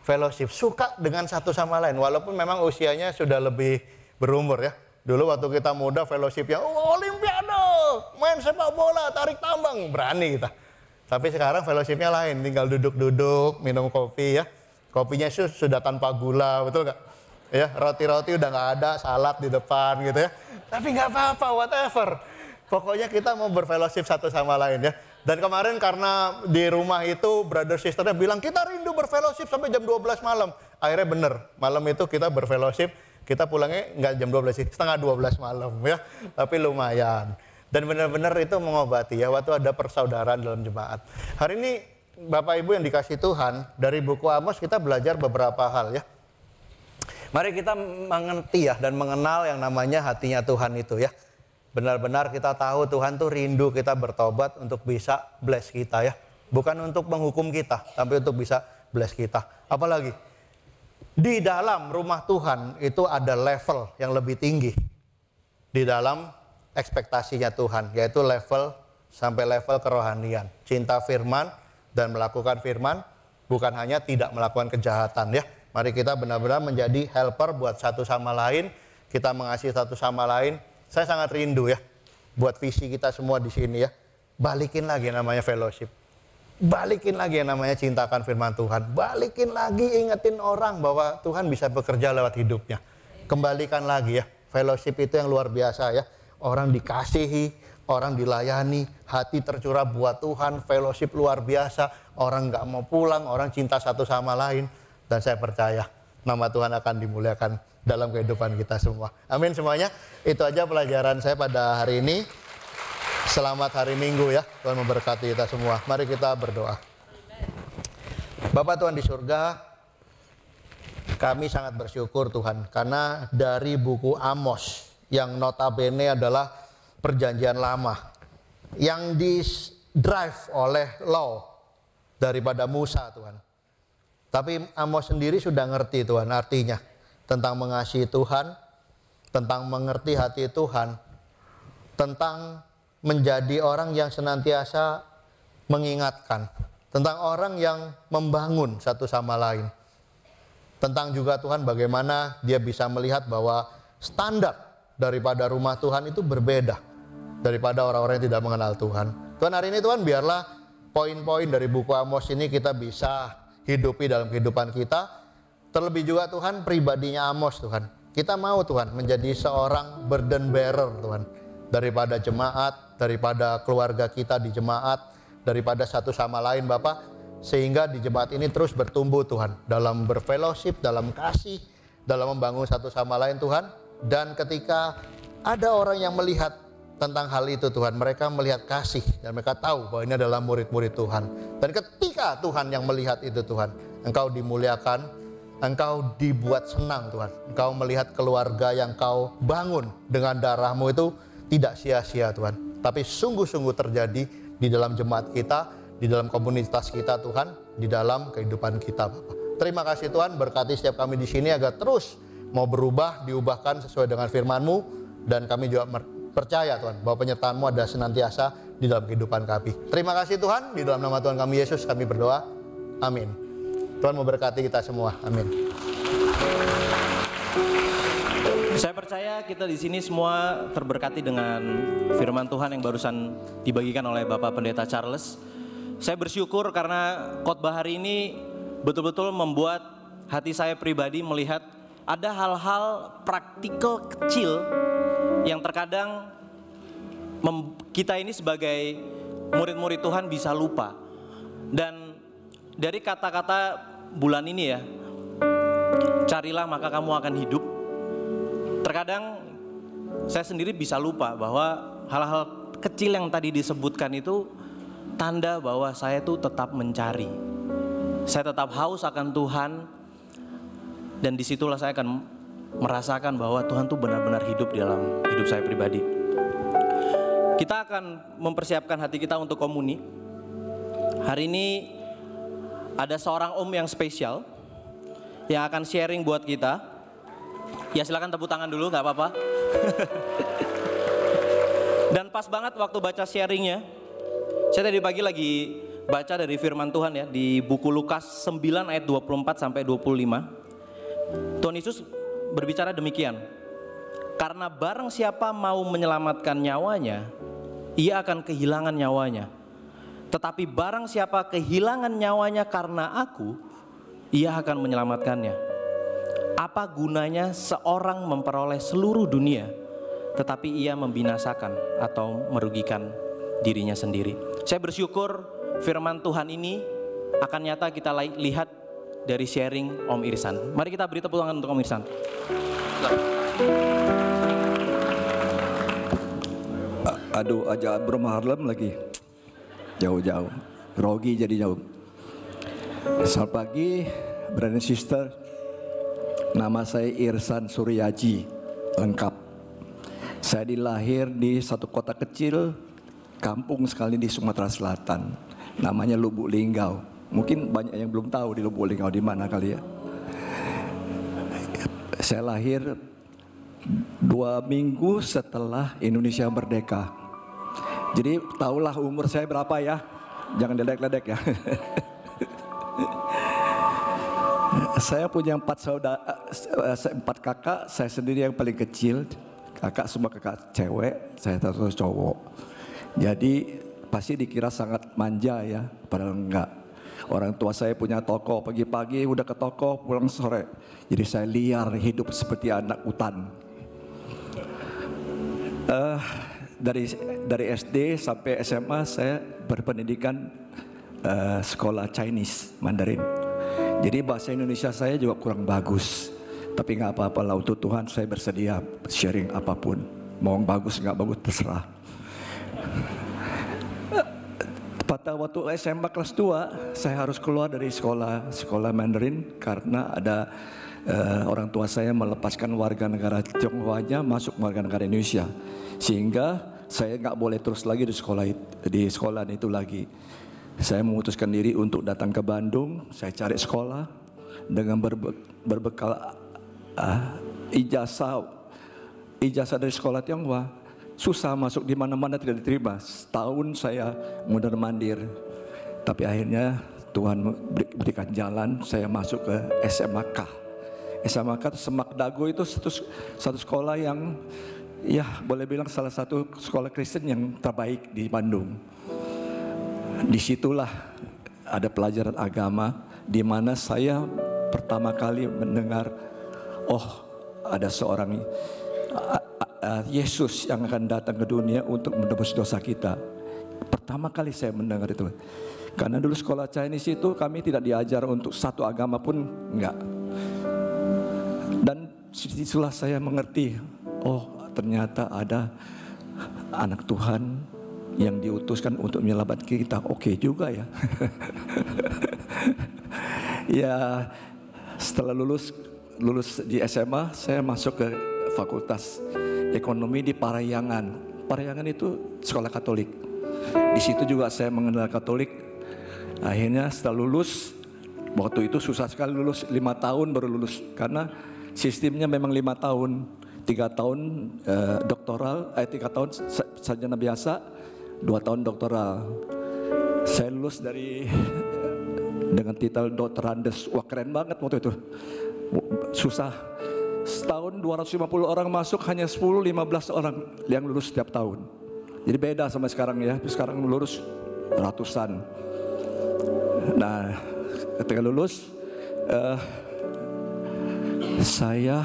fellowship, suka dengan satu sama lain walaupun memang usianya sudah lebih berumur ya. Dulu waktu kita muda fellowshipnya olimpiade, main sepak bola, tarik tambang, berani kita. Tapi sekarang fellowshipnya lain, tinggal duduk-duduk, minum kopi ya. Kopinya sudah tanpa gula, betul nggak? Ya, roti-roti udah nggak ada, salad di depan gitu ya. Tapi nggak apa-apa, whatever. Pokoknya kita mau berfellowship satu sama lain ya. Dan kemarin karena di rumah itu brother sisternya bilang kita rindu berfellowship sampai jam 12 malam. Akhirnya bener, malam itu kita berfellowship, kita pulangnya nggak jam 12 sih, setengah 12 malam ya. Tapi lumayan. Dan benar-benar itu mengobati ya, waktu ada persaudaraan dalam jemaat. Hari ini Bapak Ibu yang dikasih Tuhan, dari buku Amos kita belajar beberapa hal ya. Mari kita mengerti ya dan mengenal yang namanya hatinya Tuhan itu ya. Benar-benar kita tahu Tuhan tuh rindu kita bertobat untuk bisa bless kita ya. Bukan untuk menghukum kita, tapi untuk bisa bless kita. Apalagi, di dalam rumah Tuhan itu ada level yang lebih tinggi. Di dalam ekspektasinya Tuhan, yaitu level sampai level kerohanian. Cinta firman dan melakukan firman, bukan hanya tidak melakukan kejahatan ya. Mari kita benar-benar menjadi helper buat satu sama lain. Kita mengasihi satu sama lain. Saya sangat rindu ya buat visi kita semua di sini ya. Balikin lagi namanya fellowship. Balikin lagi yang namanya cintakan firman Tuhan. Balikin lagi ingetin orang bahwa Tuhan bisa bekerja lewat hidupnya. Kembalikan lagi ya. Fellowship itu yang luar biasa ya. Orang dikasihi, orang dilayani, hati tercurah buat Tuhan, fellowship luar biasa. Orang nggak mau pulang, orang cinta satu sama lain. Dan saya percaya nama Tuhan akan dimuliakan dalam kehidupan kita semua. Amin semuanya. Itu aja pelajaran saya pada hari ini. Selamat hari Minggu ya. Tuhan memberkati kita semua. Mari kita berdoa. Bapak Tuhan di surga, kami sangat bersyukur Tuhan. Karena dari buku Amos yang notabene adalah perjanjian lama. Yang di-drive oleh law daripada Musa Tuhan. Tapi Amos sendiri sudah ngerti Tuhan artinya. Tentang mengasihi Tuhan, tentang mengerti hati Tuhan, tentang menjadi orang yang senantiasa mengingatkan, tentang orang yang membangun satu sama lain. Tentang juga Tuhan bagaimana dia bisa melihat bahwa standar daripada rumah Tuhan itu berbeda daripada orang-orang yang tidak mengenal Tuhan. Tuhan hari ini Tuhan biarlah poin-poin dari buku Amos ini kita bisa hidupi dalam kehidupan kita. Terlebih juga Tuhan pribadinya Amos Tuhan. Kita mau Tuhan menjadi seorang burden bearer Tuhan. Daripada jemaat, daripada keluarga kita di jemaat, daripada satu sama lain Bapak. Sehingga di jemaat ini terus bertumbuh Tuhan. Dalam berfellowship, dalam kasih, dalam membangun satu sama lain Tuhan. Dan ketika ada orang yang melihat tentang hal itu Tuhan, mereka melihat kasih. Dan mereka tahu bahwa ini adalah murid-murid Tuhan. Dan ketika Tuhan yang melihat itu Tuhan, Engkau dimuliakan. Engkau dibuat senang Tuhan. Engkau melihat keluarga yang Kau bangun dengan darah-Mu itu tidak sia-sia Tuhan. Tapi sungguh-sungguh terjadi di dalam jemaat kita, di dalam komunitas kita Tuhan, di dalam kehidupan kita Bapak. Terima kasih Tuhan, berkati setiap kami di sini agar terus mau berubah, diubahkan sesuai dengan firman-Mu. Dan kami juga percaya Tuhan bahwa penyertaan-Mu ada senantiasa di dalam kehidupan kami. Terima kasih Tuhan, di dalam nama Tuhan kami Yesus kami berdoa. Amin. Tuhan memberkati kita semua. Amin. Saya percaya kita di sini semua terberkati dengan firman Tuhan yang barusan dibagikan oleh Bapak Pendeta Charles. Saya bersyukur karena khotbah hari ini betul-betul membuat hati saya pribadi melihat ada hal-hal praktikal kecil yang terkadang kita ini sebagai murid-murid Tuhan bisa lupa. Dan dari kata-kata bulan ini ya, carilah maka kamu akan hidup. Terkadang saya sendiri bisa lupa bahwa hal-hal kecil yang tadi disebutkan itu tanda bahwa saya tuh tetap mencari. Saya tetap haus akan Tuhan. Dan disitulah saya akan merasakan bahwa Tuhan tuh benar-benar hidup di dalam hidup saya pribadi. Kita akan mempersiapkan hati kita untuk komuni. Hari ini ada seorang om yang spesial yang akan sharing buat kita. Ya silakan tepuk tangan dulu, nggak apa-apa. Dan pas banget waktu baca sharingnya, saya tadi pagi lagi baca dari firman Tuhan ya di buku Lukas 9 ayat 24 sampai 25. Tuhan Yesus berbicara demikian. Karena barang siapa mau menyelamatkan nyawanya, ia akan kehilangan nyawanya. Tetapi barang siapa kehilangan nyawanya karena aku, ia akan menyelamatkannya. Apa gunanya seorang memperoleh seluruh dunia, tetapi ia membinasakan atau merugikan dirinya sendiri. Saya bersyukur firman Tuhan ini akan nyata kita lihat dari sharing Om Irsan. Mari kita beri tepuk tangan untuk Om Irsan. Aduh, ajak Bro Harlem lagi. Jauh-jauh, grogi jadi jauh. Selamat pagi, brother and sister. Nama saya Irsan Suryaji, lengkap. Saya dilahir di satu kota kecil, kampung sekali di Sumatera Selatan. Namanya Lubuk Linggau. Mungkin banyak yang belum tahu di Lubuk Linggau di mana kali ya. Saya lahir 2 minggu setelah Indonesia merdeka. Jadi tahulah umur saya berapa ya. Jangan ledek-ledek ya. Saya punya 4 kakak, saya sendiri yang paling kecil. Kakak semua kakak cewek, saya satu cowok. Jadi pasti dikira sangat manja ya, padahal enggak. Orang tua saya punya toko, pagi-pagi udah ke toko, pulang sore. Jadi saya liar hidup seperti anak hutan. Dari SD sampai SMA saya berpendidikan sekolah Chinese Mandarin. Jadi bahasa Indonesia saya juga kurang bagus. Tapi nggak apa-apa lah, untuk Tuhan saya bersedia sharing apapun. Mau bagus nggak bagus terserah. Pada waktu SMA kelas 2 saya harus keluar dari sekolah Mandarin karena ada orang tua saya melepaskan warga negara Tionghoanya masuk warga negara Indonesia. Sehingga saya nggak boleh terus lagi di sekolah itu lagi. Saya memutuskan diri untuk datang ke Bandung. Saya cari sekolah dengan berbekal ijazah dari sekolah Tionghoa. Susah masuk di mana-mana, tidak diterima. Setahun saya mundur-mandir. Tapi akhirnya Tuhan berikan jalan, saya masuk ke SMAK. SMAK itu Semak Dago, itu satu sekolah yang ya boleh bilang salah satu sekolah Kristen yang terbaik di Bandung. Disitulah ada pelajaran agama di mana saya pertama kali mendengar, oh ada seorang Yesus yang akan datang ke dunia untuk menebus dosa kita. Pertama kali saya mendengar itu. Karena dulu sekolah Chinese itu kami tidak diajar untuk satu agama pun enggak. Dan disitulah saya mengerti, oh ternyata ada anak Tuhan yang diutuskan untuk menyelamatkan kita. Oke juga ya. Ya setelah lulus di SMA, saya masuk ke Fakultas Ekonomi di Parahyangan. Parahyangan itu sekolah Katolik. Di situ juga saya mengenal Katolik. Akhirnya setelah lulus, waktu itu susah sekali lulus, 5 tahun baru lulus. Karena sistemnya memang 5 tahun. 3 tahun doktoral, 3 tahun sarjana biasa, 2 tahun doktoral. Saya lulus dengan titel Dr. Andes. Wah keren banget waktu itu. Susah. Setahun 250 orang masuk, hanya 10-15 orang yang lulus setiap tahun. Jadi beda sama sekarang ya. Sekarang lulus ratusan. Nah, ketika lulus, saya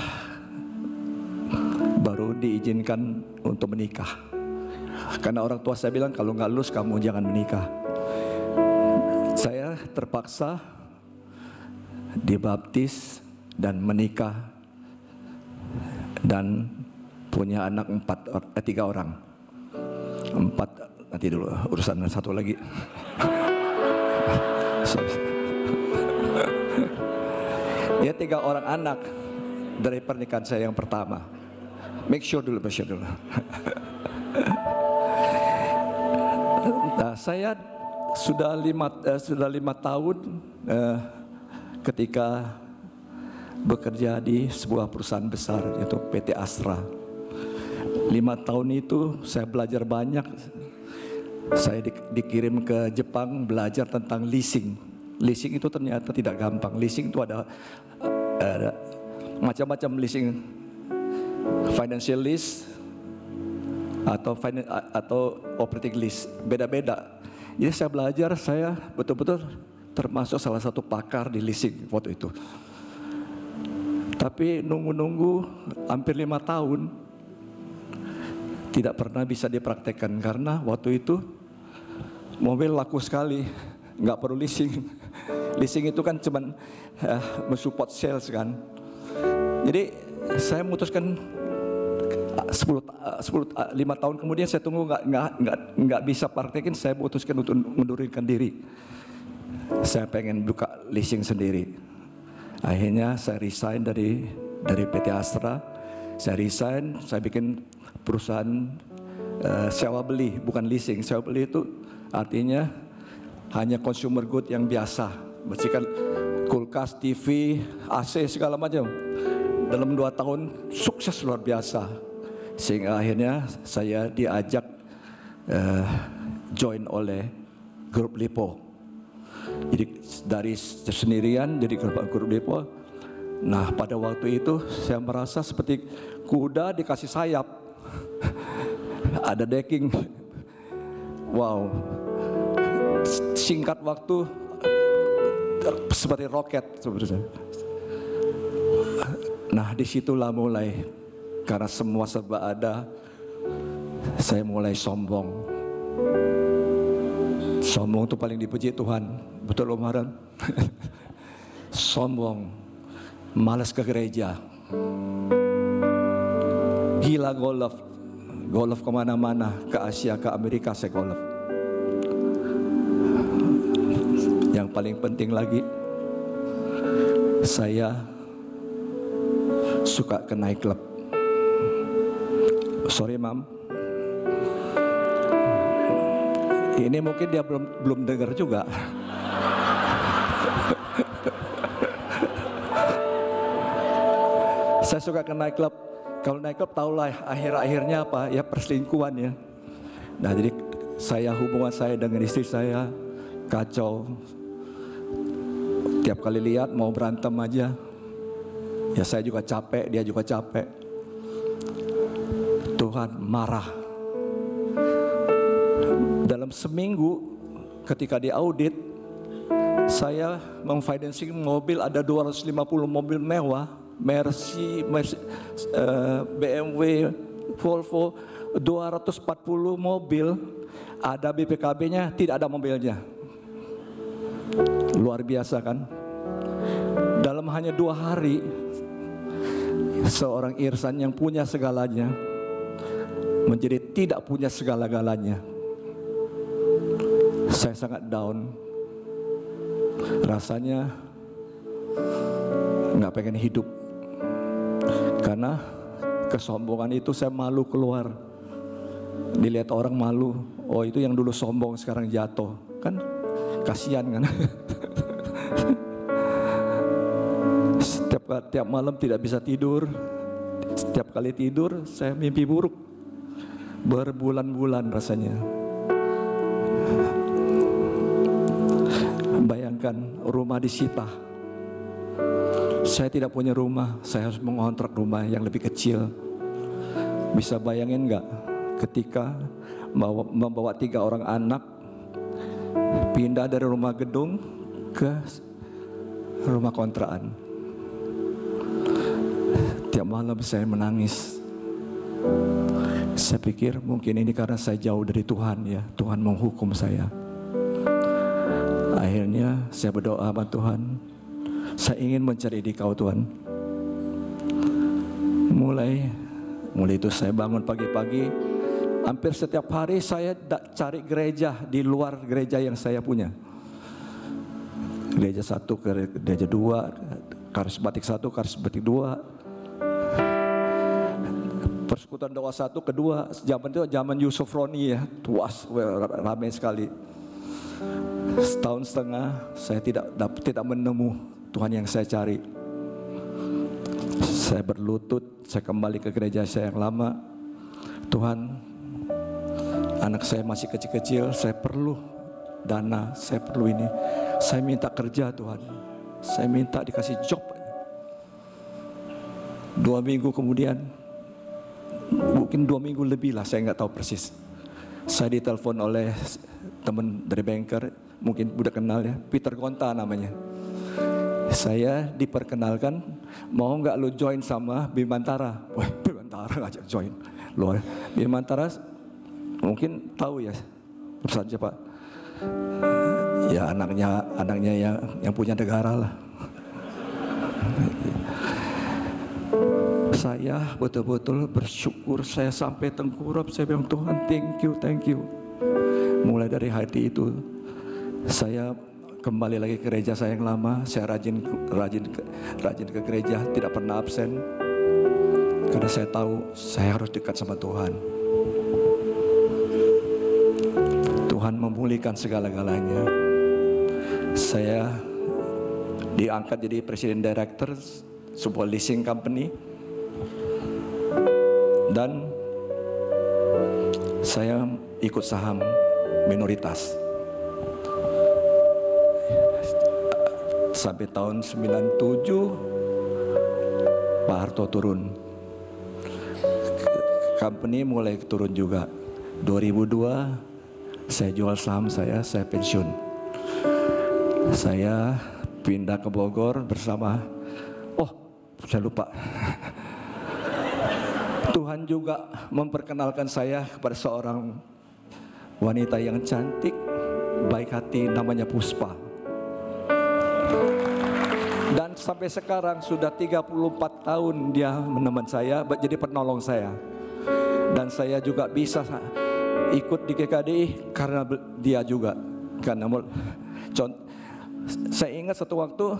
baru diizinkan untuk menikah. Karena orang tua saya bilang kalau nggak lulus kamu jangan menikah. Saya terpaksa dibaptis dan menikah dan punya anak 3 orang. 4 nanti dulu urusan satu lagi. Ya 3 orang anak dari pernikahan saya yang pertama. Make sure dulu. Nah, saya sudah 5 tahun ketika bekerja di sebuah perusahaan besar yaitu PT Astra. 5 tahun itu saya belajar banyak. Saya dikirim ke Jepang belajar tentang leasing. Leasing itu ternyata tidak gampang. Leasing itu ada macam-macam leasing. Financial lease atau operating lease, beda-beda. Jadi saya belajar, saya betul-betul termasuk salah satu pakar di leasing waktu itu. Tapi nunggu hampir 5 tahun tidak pernah bisa dipraktekkan karena waktu itu mobil laku sekali, nggak perlu leasing. Leasing itu kan cuman mensupport sales kan. Jadi saya memutuskan 5 tahun kemudian saya tunggu nggak bisa praktekin, saya memutuskan untuk mundurkan diri. Saya pengen buka leasing sendiri. Akhirnya saya resign dari PT Astra. Saya resign, saya bikin perusahaan sewa beli, bukan leasing. Sewa beli itu artinya hanya consumer good yang biasa, bersihkan kulkas, TV, AC segala macam. Dalam 2 tahun sukses luar biasa. Sehingga akhirnya saya diajak join oleh grup Lipo. Jadi dari sendirian jadi grup Depo. Nah pada waktu itu saya merasa seperti kuda dikasih sayap. Ada decking. Wow. Singkat waktu seperti roket sebenarnya. Nah disitulah mulai, karena semua serba ada, saya mulai sombong. Sombong itu paling dipuji Tuhan, betul Om Haran? Sombong, malas ke gereja, gila golf kemana-mana, ke Asia, ke Amerika saya golf. Yang paling penting lagi, saya suka ke nightclub. Sorry Mam, ini mungkin dia belum dengar juga. Saya suka ke nightclub. Kalau nightclub tahulah akhir-akhirnya apa? Ya perselingkuhan ya. Nah jadi hubungan saya dengan istri saya kacau. Tiap kali lihat mau berantem aja. Ya saya juga capek, dia juga capek. Tuhan marah. Dalam seminggu ketika diaudit, saya memfinancing mobil ada 250 mobil mewah, Mercy, BMW, Volvo, 240 mobil, ada BPKB-nya, tidak ada mobilnya. Luar biasa kan? Dalam hanya 2 hari, seorang Irsan yang punya segalanya menjadi tidak punya segala-galanya. Saya sangat down. Rasanya nggak pengen hidup. Karena kesombongan itu saya malu keluar. Dilihat orang malu. Oh itu yang dulu sombong sekarang jatuh. Kan kasihan kan. Setiap malam tidak bisa tidur. Setiap kali tidur saya mimpi buruk. Berbulan-bulan rasanya. Bayangkan rumah disita. Saya tidak punya rumah, saya harus mengontrak rumah yang lebih kecil. Bisa bayangin nggak ketika membawa 3 orang anak pindah dari rumah gedung ke rumah kontrakan. Tiap malam saya menangis. Saya pikir mungkin ini karena saya jauh dari Tuhan ya, Tuhan menghukum saya. Akhirnya saya berdoa sama Tuhan, saya ingin mencari di Kau Tuhan. Mulai itu saya bangun pagi-pagi, hampir setiap hari saya cari gereja di luar gereja yang saya punya. Gereja 1 ke gereja 2, karismatik 1, karismatik 2. Persekutuan doa 1 ke 2, zaman itu zaman Yusuf Roni ya, tuas ramai sekali. Setahun setengah saya tidak menemu Tuhan yang saya cari. Saya berlutut, saya kembali ke gereja saya yang lama. Tuhan, anak saya masih kecil-kecil, saya perlu dana, saya perlu ini. Saya minta kerja Tuhan, saya minta dikasih job. 2 minggu kemudian, mungkin 2 minggu lebih lah, saya nggak tahu persis. Saya ditelepon oleh teman dari banker, mungkin udah kenal ya, Peter Gonta namanya. Saya diperkenalkan, mau nggak lu join sama Bimantara? Wah, Bimantara ngajak join. Luar, Bimantara mungkin tahu ya perusahaan siapa? Ya anaknya yang punya negara lah. Saya betul-betul bersyukur, saya sampai tengkurap, saya bilang Tuhan thank you. Mulai dari hati itu saya kembali lagi ke gereja saya yang lama. Saya rajin ke gereja, tidak pernah absen. Karena saya tahu saya harus dekat sama Tuhan. Tuhan memulihkan segala-galanya. Saya diangkat jadi presiden director sebuah leasing company. Dan saya ikut saham minoritas. Sampai tahun 97 Pak Harto turun. Company mulai turun juga. 2002 saya jual saham saya pensiun. Saya pindah ke Bogor bersama, saya lupa. Tuhan juga memperkenalkan saya kepada seorang wanita yang cantik, baik hati, namanya Puspa. Dan sampai sekarang sudah 34 tahun dia menemani saya, jadi penolong saya. Dan saya juga bisa ikut di GKDI karena dia juga. Karena saya ingat satu waktu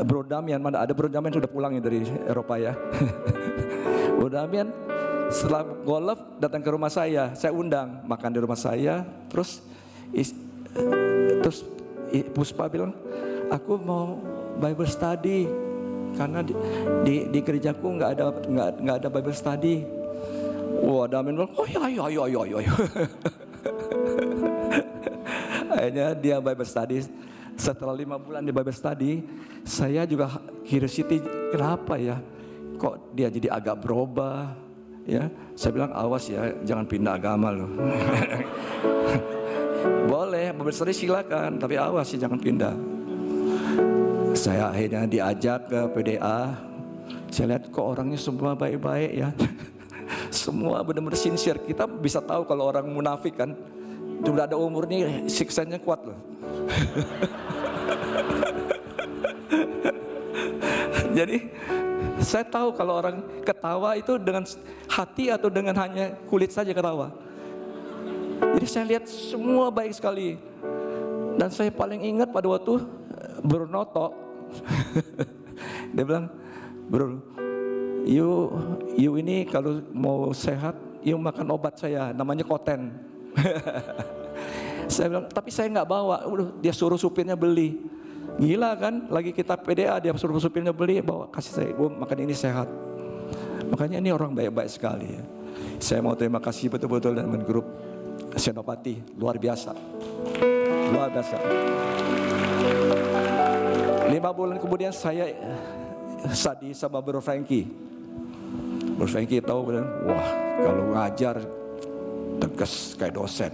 Bro Damian, mana ada Bro Damian sudah pulang ya dari Eropa ya. Bro Damian setelah golf datang ke rumah saya undang makan di rumah saya. Terus Puspa bilang, aku mau Bible study karena di gerejaku nggak ada Bible study. Wah, Damian bilang, oh ya, ayo. Akhirnya dia Bible study. Setelah 5 bulan di Bible study, saya juga curiosity, kenapa ya kok dia jadi agak berubah ya. Saya bilang, awas ya, jangan pindah agama loh. Boleh Bible study silakan, tapi awas sih jangan pindah. Saya akhirnya diajak ke PDA. Saya lihat kok orangnya semua baik-baik ya. Semua benar-benar sincere. Kita bisa tahu kalau orang munafik kan, sudah ada umurnya, siksanya kuat loh. Jadi saya tahu kalau orang ketawa itu dengan hati atau dengan hanya kulit saja ketawa. Jadi saya lihat semua baik sekali. Dan saya paling ingat pada waktu Brunoto, dia bilang, bro, you ini kalau mau sehat, you makan obat saya, namanya Koten. Saya bilang, tapi saya nggak bawa. Dia suruh supirnya beli. Gila kan? Lagi kita PDA, dia suruh supirnya beli, bawa, kasih saya, makan ini sehat. Makanya ini orang baik-baik sekali ya. Saya mau terima kasih betul-betul dengan grup Senopati, luar biasa. Luar biasa. 5 bulan kemudian saya study sama Bro Frankie. Bro Frankie tahu bilang, wah kalau ngajar tegas kayak dosen.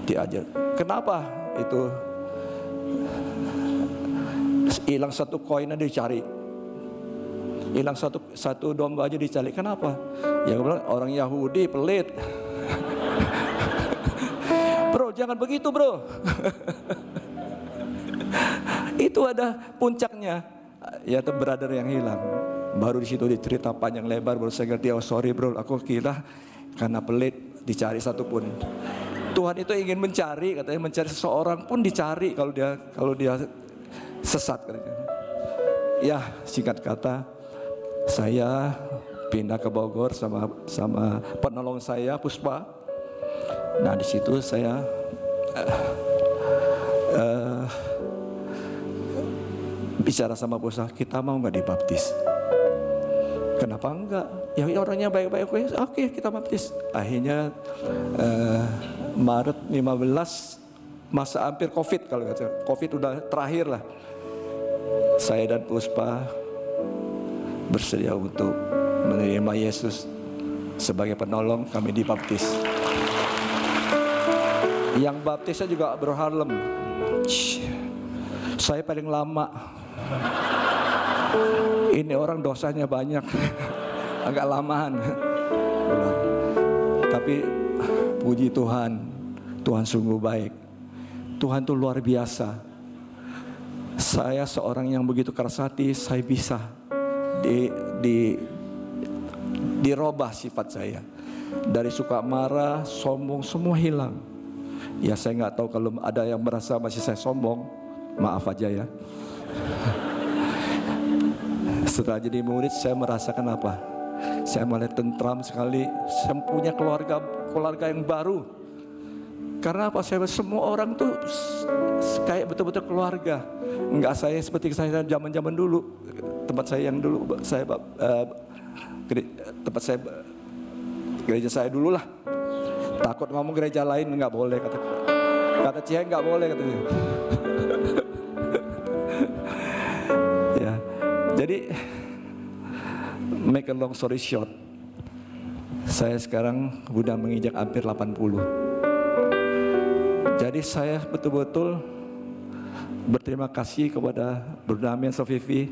Diajar. Kenapa itu hilang satu koin aja dicari, hilang satu domba aja dicari. Kenapa? Ya gue bilang orang Yahudi pelit. Bro jangan begitu bro. Itu ada puncaknya, yaitu brother yang hilang. Baru di situ dicerita panjang lebar, baru saya ngerti, oh sorry bro, aku kira karena pelit dicari satu pun. Tuhan itu ingin mencari, katanya mencari seseorang pun dicari kalau dia sesat. Ya singkat kata, saya pindah ke Bogor sama penolong saya Puspa. Nah di situ saya bicara sama Puspa, kita mau nggak dibaptis? Kenapa enggak? Ya orangnya baik-baik, oke kita baptis. Akhirnya Maret 15, masa hampir Covid kalau kata. Covid udah terakhir lah. Saya dan Puspa bersedia untuk menerima Yesus sebagai penolong, kami dibaptis. Yang baptisnya juga Bro Harlem. Saya paling lama. Ini orang dosanya banyak, agak lamaan. Tapi puji Tuhan, Tuhan sungguh baik. Tuhan tuh luar biasa. Saya seorang yang begitu keras hati, saya bisa dirubah sifat saya. Dari suka marah, sombong, semua hilang. Ya saya nggak tahu kalau ada yang merasa masih saya sombong, maaf aja ya. Setelah jadi murid saya merasakan apa? Saya mulai tentram sekali. Saya punya keluarga yang baru. Karena apa? Saya semua orang tuh kayak betul-betul keluarga. Enggak saya seperti saya zaman-zaman dulu. Tempat saya yang dulu gereja saya dulu lah. Takut ngomong gereja lain nggak boleh kata. Kata Cihe nggak boleh katanya. Ya, jadi make a long story short, saya sekarang udah menginjak hampir 80. Jadi saya betul-betul berterima kasih kepada Bro Damian Sofifi.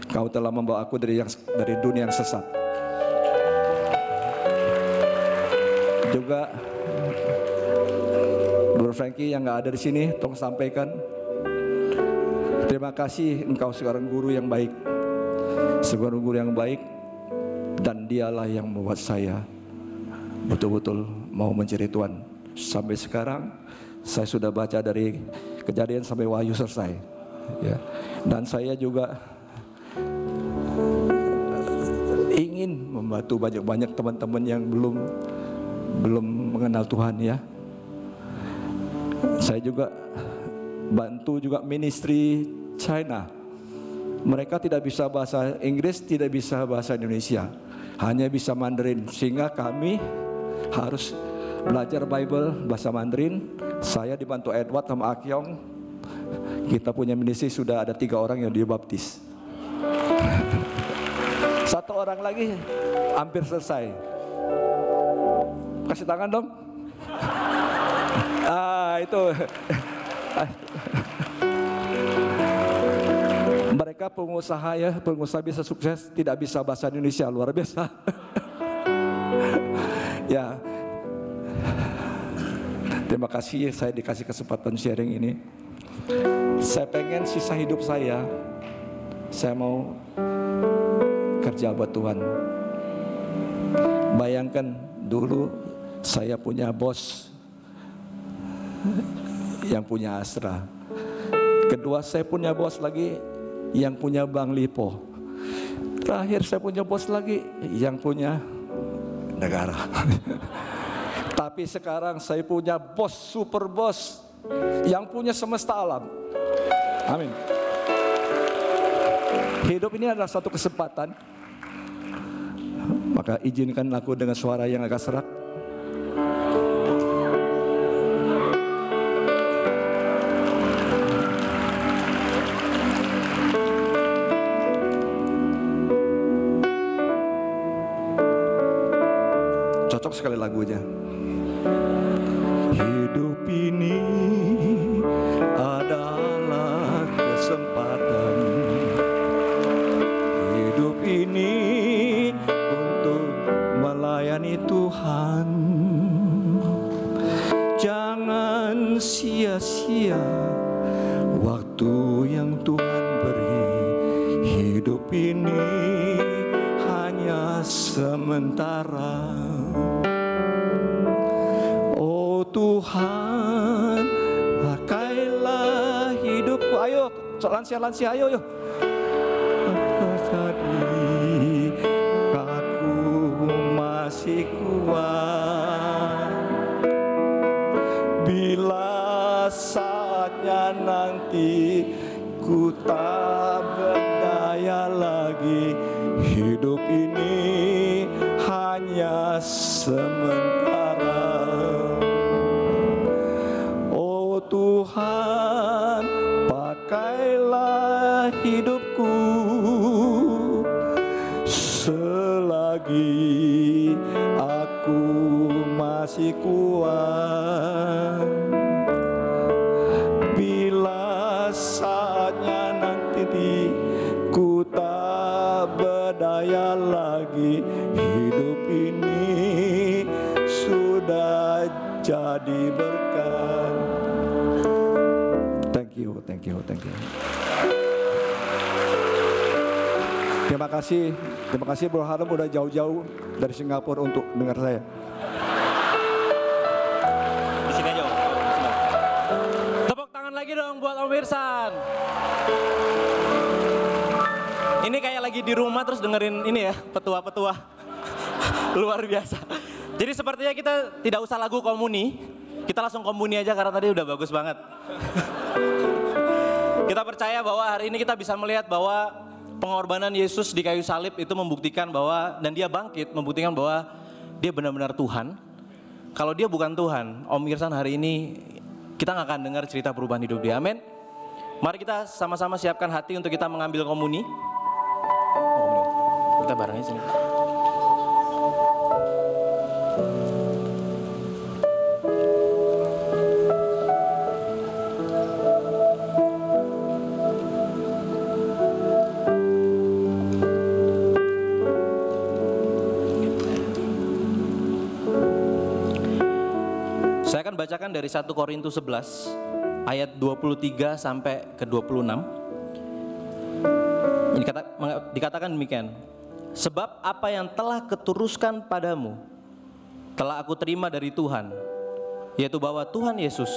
Kau telah membawa aku dari dunia yang sesat. Juga Bro Frankie yang nggak ada di sini, tolong sampaikan. Terima kasih, engkau seorang guru yang baik, seorang guru yang baik, dan dialah yang membuat saya betul-betul mau mencari Tuhan. Sampai sekarang saya sudah baca dari Kejadian sampai Wahyu selesai, ya. Dan saya juga ingin membantu banyak teman-teman yang belum mengenal Tuhan, ya. Saya juga bantu juga ministry China. Mereka tidak bisa bahasa Inggris, tidak bisa bahasa Indonesia, hanya bisa Mandarin, sehingga kami harus belajar Bible bahasa Mandarin. Saya dibantu Edward sama Akyong. Kita punya ministry sudah ada 3 orang yang dibaptis. 1 orang lagi hampir selesai. Kasih tangan dong. Itu. Mereka pengusaha, ya, pengusaha bisa sukses, tidak bisa bahasa Indonesia, luar biasa. Ya. Terima kasih saya dikasih kesempatan sharing ini. Saya pengen sisa hidup saya mau kerja buat Tuhan. Bayangkan dulu saya punya bos yang punya Astra. Kedua saya punya bos lagi yang punya Bank Lipo. Terakhir saya punya bos lagi yang punya negara. Tapi sekarang saya punya bos, super bos yang punya semesta alam. Amin. Hidup ini adalah satu kesempatan. Maka izinkan aku dengan suara yang agak serak. Cocok sekali lagunya. Hidup ini adalah kesempatan. Hidup ini untuk melayani Tuhan. Jangan sia-sia waktu yang Tuhan beri. Hidup ini hanya sementara. Tuhan, pakailah hidupku. Ayo, lansia-lansia, ayo, yuk. Jadi aku masih kuat. Bila saatnya nanti ku tak berdaya lagi. Hidup ini hanya sementara. Tuhan, pakailah hidupku selagi aku masih kuat. Bila saatnya nanti ku tak berdaya lagi, hidup ini sudah jadi berkat. Thank you. Terima kasih Bro Harlem udah jauh-jauh dari Singapura untuk dengar saya. Di sini aja. Tepuk tangan lagi dong buat Om Irsan. Ini kayak lagi di rumah terus dengerin ini ya, petua-petua. Luar biasa. Jadi sepertinya kita tidak usah lagu komuni, kita langsung komuni aja karena tadi udah bagus banget. Kita percaya bahwa hari ini kita bisa melihat bahwa pengorbanan Yesus di kayu salib itu membuktikan bahwa, dan dia bangkit membuktikan bahwa dia benar-benar Tuhan. Kalau dia bukan Tuhan, Om Irsan hari ini kita nggak akan dengar cerita perubahan hidup dia. Amin. Mari kita sama-sama siapkan hati untuk kita mengambil komuni. Kita barengnya sini. Saya akan bacakan dari 1 Korintus 11 ayat 23 sampai ke 26. Ini dikatakan demikian. Sebab apa yang telah kuteruskan padamu telah aku terima dari Tuhan, yaitu bahwa Tuhan Yesus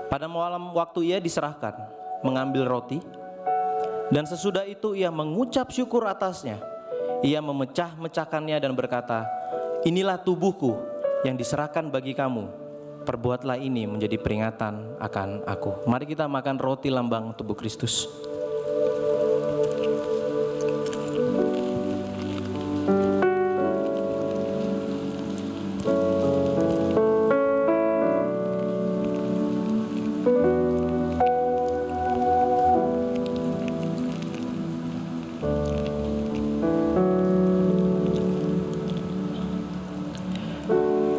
pada malam waktu ia diserahkan mengambil roti, dan sesudah itu ia mengucap syukur atasnya. Ia memecah-mecahkannya dan berkata, inilah tubuhku yang diserahkan bagi kamu. Perbuatlah ini menjadi peringatan akan aku. Mari kita makan roti lambang tubuh Kristus.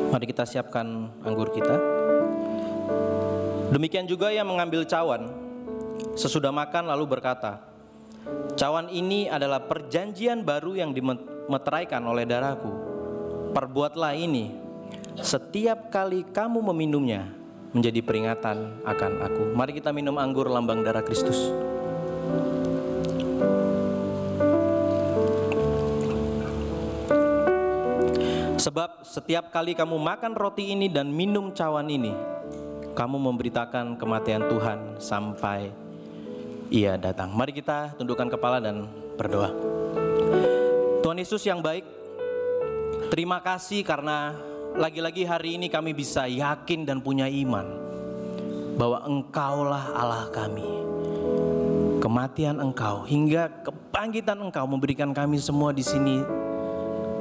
Mari kita siapkan anggur kita. Demikian juga ia mengambil cawan sesudah makan lalu berkata, cawan ini adalah perjanjian baru yang dimeteraikan oleh darahku. Perbuatlah ini setiap kali kamu meminumnya menjadi peringatan akan aku. Mari kita minum anggur lambang darah Kristus. Sebab setiap kali kamu makan roti ini dan minum cawan ini, kamu memberitakan kematian Tuhan sampai ia datang. Mari kita tundukkan kepala dan berdoa. Tuhan Yesus yang baik, terima kasih karena lagi-lagi hari ini kami bisa yakin dan punya iman bahwa Engkaulah Allah kami. Kematian Engkau hingga kebangkitan Engkau memberikan kami semua di sini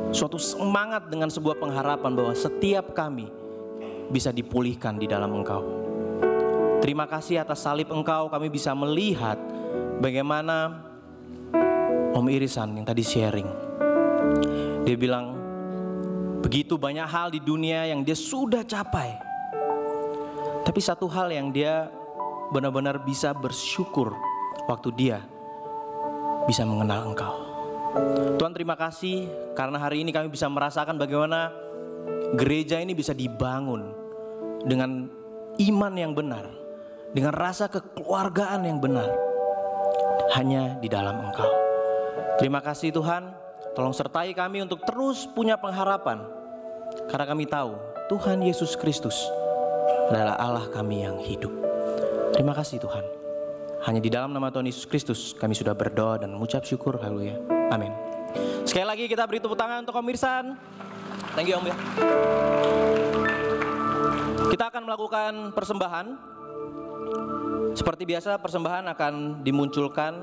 suatu semangat dengan sebuah pengharapan bahwa setiap kami bisa dipulihkan di dalam Engkau. Terima kasih atas salib Engkau, kami bisa melihat bagaimana Om Irisan yang tadi sharing. Dia bilang begitu banyak hal di dunia yang dia sudah capai, tapi satu hal yang dia benar-benar bisa bersyukur waktu dia bisa mengenal Engkau. Tuhan, terima kasih karena hari ini kami bisa merasakan bagaimana gereja ini bisa dibangun dengan iman yang benar, dengan rasa kekeluargaan yang benar, hanya di dalam Engkau. Terima kasih Tuhan, tolong sertai kami untuk terus punya pengharapan, karena kami tahu Tuhan Yesus Kristus adalah Allah kami yang hidup. Terima kasih Tuhan, hanya di dalam nama Tuhan Yesus Kristus kami sudah berdoa dan mengucap syukur. Haleluya, amin. Sekali lagi kita beri tepuk tangan untuk Om Irsan. Thank you Om ya. Kita akan melakukan persembahan. Seperti biasa persembahan akan dimunculkan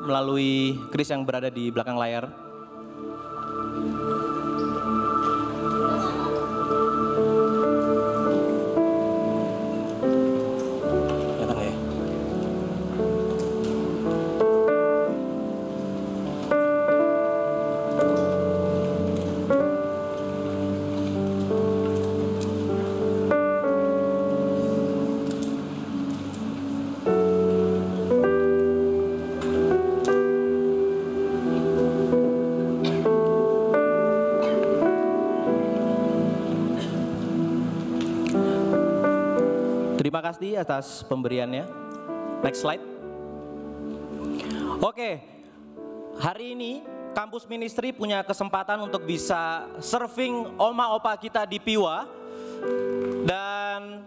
melalui Chris yang berada di belakang layar. Datang ya. Terima kasih atas pemberiannya. Next slide. Oke, hari ini Kampus Ministry punya kesempatan untuk bisa surfing oma opa kita di Piwa. Dan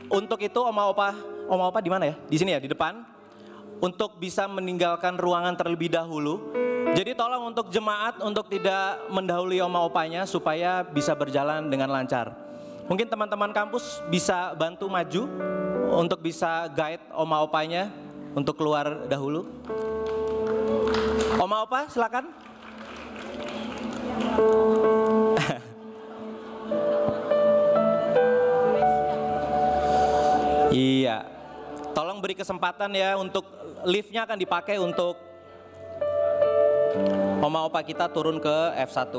untuk itu oma opa di mana ya? Di sini ya, di depan. Untuk bisa meninggalkan ruangan terlebih dahulu. Jadi tolong untuk jemaat untuk tidak mendahului oma opanya supaya bisa berjalan dengan lancar. Mungkin teman-teman kampus bisa bantu maju untuk bisa guide oma opanya untuk keluar dahulu. Oma opa silakan. kesempatan ya untuk liftnya akan dipakai untuk oma opa kita turun ke F1.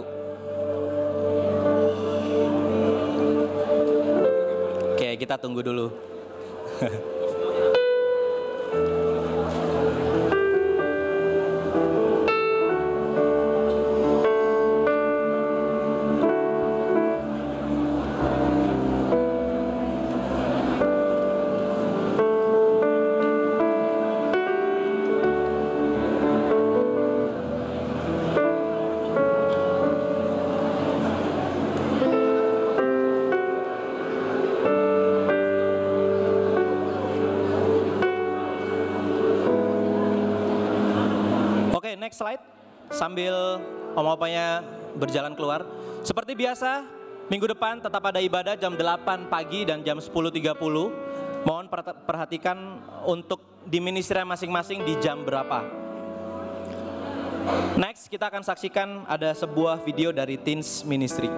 Oke, kita tunggu dulu. Next slide, sambil om-opanya berjalan keluar. Seperti biasa, minggu depan tetap ada ibadah jam 8 pagi dan jam 10.30. Mohon perhatikan untuk di ministry masing-masing di jam berapa. Next, kita akan saksikan ada sebuah video dari Teens Ministry.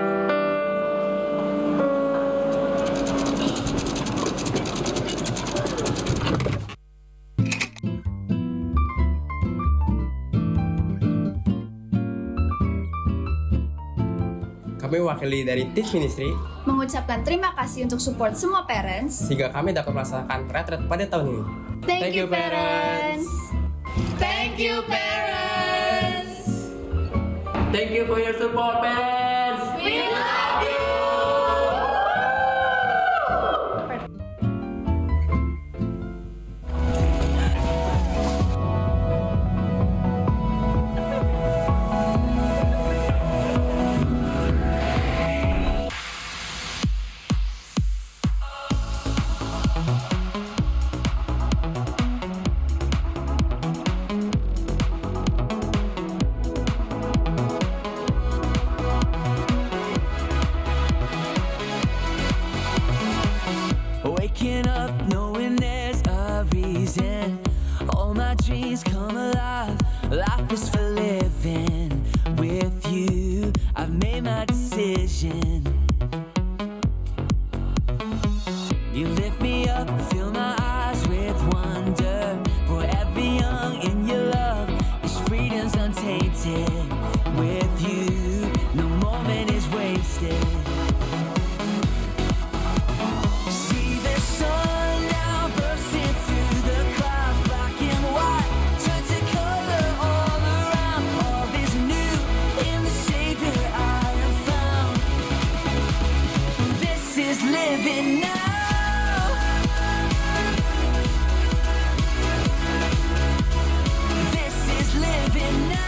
Kami wakili dari Teens Ministry mengucapkan terima kasih untuk support semua parents sehingga kami dapat melaksanakan retret pada tahun ini. Thank you parents. Thank you parents. Thank you for your support parents. We love you. Waking up knowing there's a reason. All my dreams come alive. Life is for living. With you, I've made my decision. You lift me up, fill my eyes with wonder. Forever young in your love, this freedom's untainted. With you, no moment is wasted. Living now. This is living now.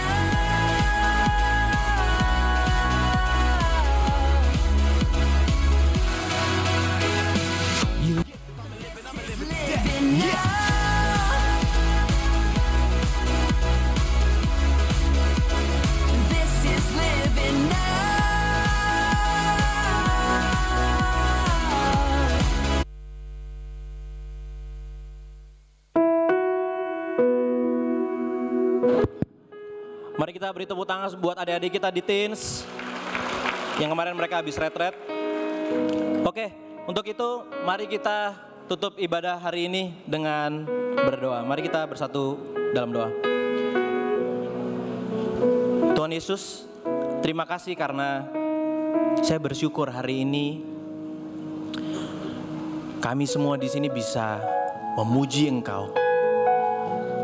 You living now. This is living now. Mari kita beri tepuk tangan buat adik-adik kita di Teens yang kemarin mereka habis retret. Oke, untuk itu mari kita tutup ibadah hari ini dengan berdoa. Mari kita bersatu dalam doa. Tuhan Yesus, terima kasih karena saya bersyukur hari ini kami semua di sini bisa memuji Engkau.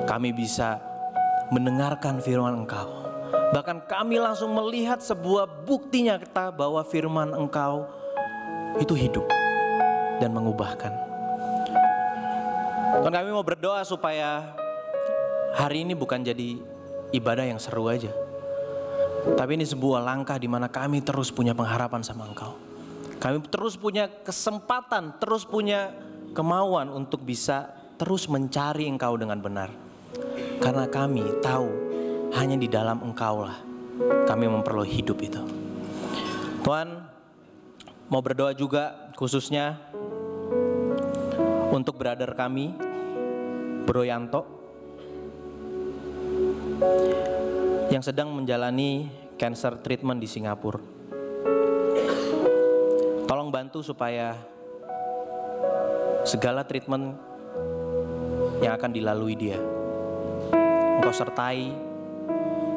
Kami bisa mendengarkan firman Engkau. Bahkan kami langsung melihat sebuah bukti nyata bahwa firman Engkau itu hidup dan mengubahkan. Tuhan, kami mau berdoa supaya hari ini bukan jadi ibadah yang seru aja. Tapi ini sebuah langkah di mana kami terus punya pengharapan sama Engkau. Kami terus punya kesempatan, terus punya kemauan untuk bisa terus mencari Engkau dengan benar. Karena kami tahu hanya di dalam Engkau lah kami memperoleh hidup itu. Tuhan, mau berdoa juga khususnya untuk brother kami, Bro Yanto, yang sedang menjalani cancer treatment di Singapura. Tolong bantu supaya segala treatment yang akan dilalui dia. Engkau sertai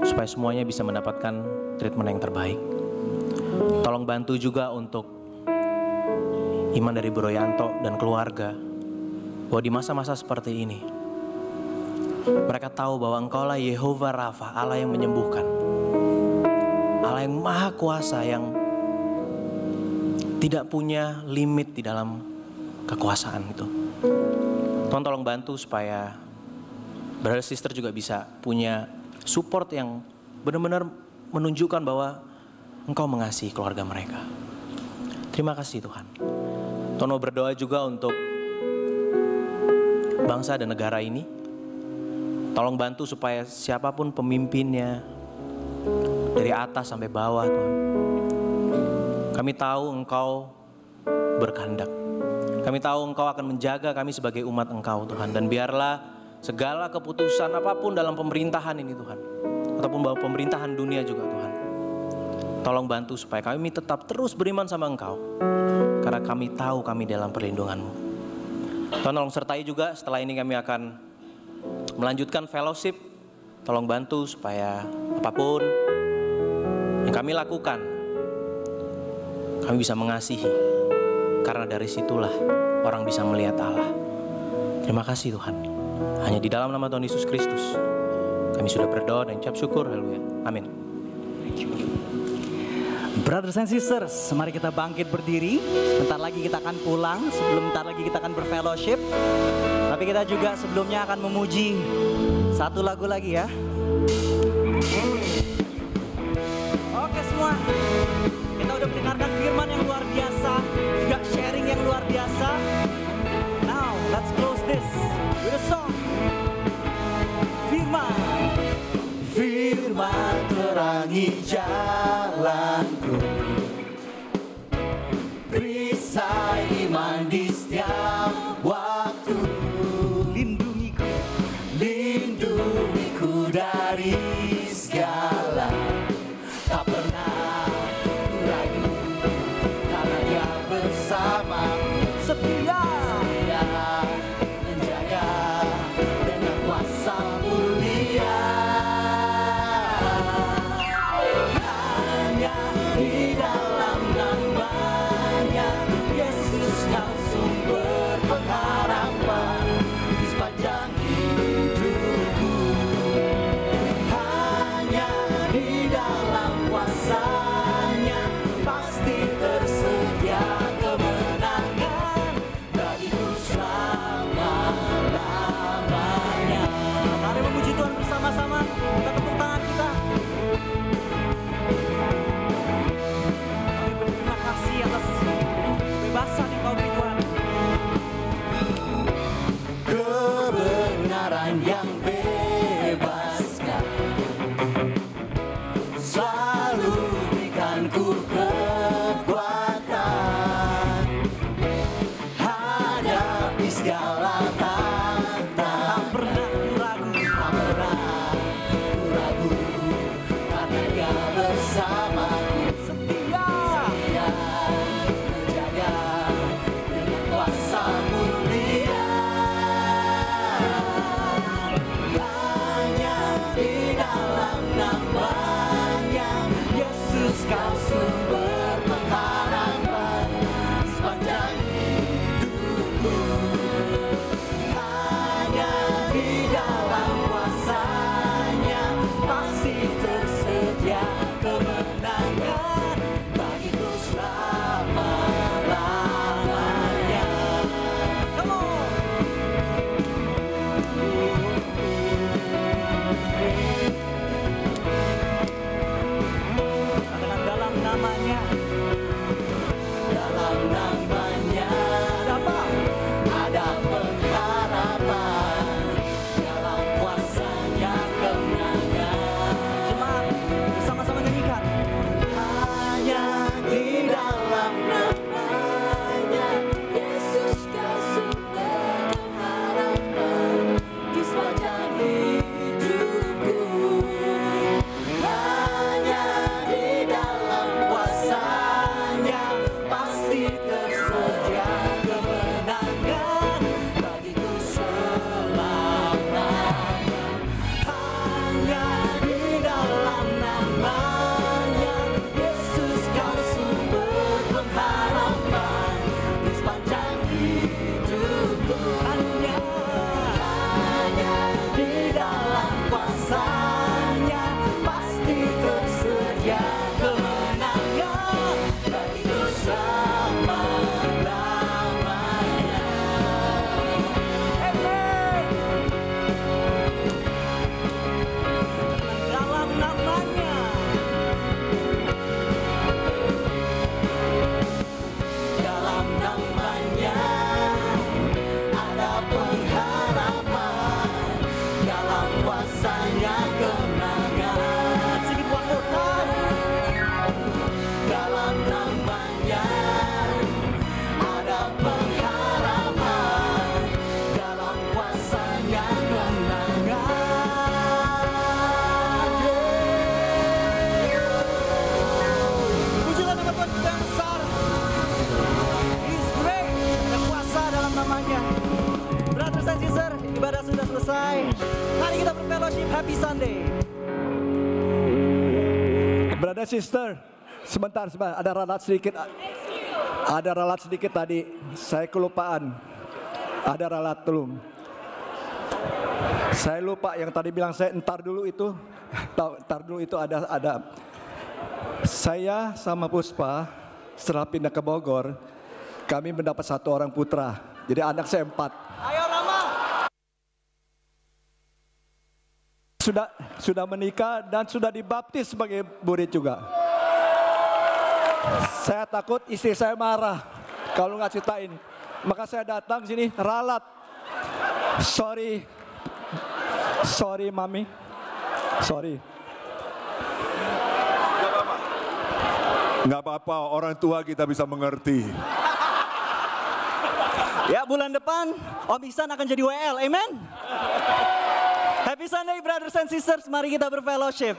supaya semuanya bisa mendapatkan treatment yang terbaik. Tolong bantu juga untuk iman dari Bro Yanto dan keluarga, bahwa di masa-masa seperti ini mereka tahu bahwa Engkaulah Yehovah Rafa, Allah yang menyembuhkan, Allah yang maha kuasa, yang tidak punya limit di dalam kekuasaan itu. Tuhan tolong bantu supaya brother sister juga bisa punya support yang benar-benar menunjukkan bahwa Engkau mengasihi keluarga mereka. Terima kasih Tuhan. Tuhan mau berdoa juga untuk bangsa dan negara ini. Tolong bantu supaya siapapun pemimpinnya, dari atas sampai bawah Tuhan, kami tahu Engkau berkehendak. Kami tahu Engkau akan menjaga kami sebagai umat Engkau Tuhan. Dan biarlah segala keputusan apapun dalam pemerintahan ini Tuhan, ataupun bahwa pemerintahan dunia juga Tuhan, tolong bantu supaya kami tetap terus beriman sama Engkau, karena kami tahu kami dalam perlindungan-Mu. Tuhan tolong sertai juga setelah ini kami akan melanjutkan fellowship. Tolong bantu supaya apapun yang kami lakukan, kami bisa mengasihi, karena dari situlah orang bisa melihat Allah. Terima kasih Tuhan. Hanya di dalam nama Tuhan Yesus Kristus kami sudah berdoa dan ucap syukur. Haleluya. Amin. Brothers and sisters, mari kita bangkit berdiri. Sebentar lagi kita akan pulang, sebentar lagi kita akan berfellowship. Tapi kita juga sebelumnya akan memuji satu lagu lagi ya. Oke semua, kita udah mendengarkan firman yang luar biasa, juga sharing yang luar biasa. Now let's close this with a song. Firman, Firman terangi jalanku, perisai iman di setiap waktu. Lindungiku dari segala, tak pernah ragu, karena Dia bersamaku. Setia menjaga dengan kuasa mulia. Hanya di dalam nama-Nya Yesus kau sumber pengharapan di sepanjang hidupku. Hanya di dalam kuasa-Nya pasti tersedia kemenangan bagiku selama-lamanya. mari memuji Tuhan bersama-sama. Kita tepuk tangan kita. Kami berterima kasih atas kebebasan yang Kau beri Tuhan. Kebenaran yang bebaskan selalu berikanku kekuatan hadapi segala tantangan. Tak pernah ragu, karena Dia bersamaku. Setia menjaga dengan kuasa mulia. dalam kuasa-Nya pasti tersedia kemenangan bagiku selama-lamanya. Amen. Dalam namanya, dalam namanya ada pengharapan, dalam kuasa-Nya kemenangan. Sing it one more time. Dalam namanya ada pengharapan, dalam kuasa-Nya kemenangan. Pujilah nama Tuhan kita yang besar. He's great. Ada kuasa dalam namanya. Brothers and sisters, ibadah sudah selesai. Mari kita berfellowship. Happy Sunday. Brother sister, sebentar, ada ralat sedikit. Ada ralat sedikit tadi, saya kelupaan. Ada ralat belum. Saya lupa yang tadi bilang saya entar dulu itu. Entar dulu itu ada. Saya sama Puspa setelah pindah ke Bogor, kami mendapat 1 orang putra. Jadi anak saya 4. Ayo Rama. Sudah menikah dan sudah dibaptis sebagai murid juga. Saya takut istri saya marah kalau nggak ceritain. Maka saya datang sini ralat. Sorry mami. Sorry. Nggak apa-apa, orang tua kita bisa mengerti. Ya, bulan depan Om Ihsan akan jadi WL. Amen. Happy Sunday brothers and sisters. Mari kita berfellowship.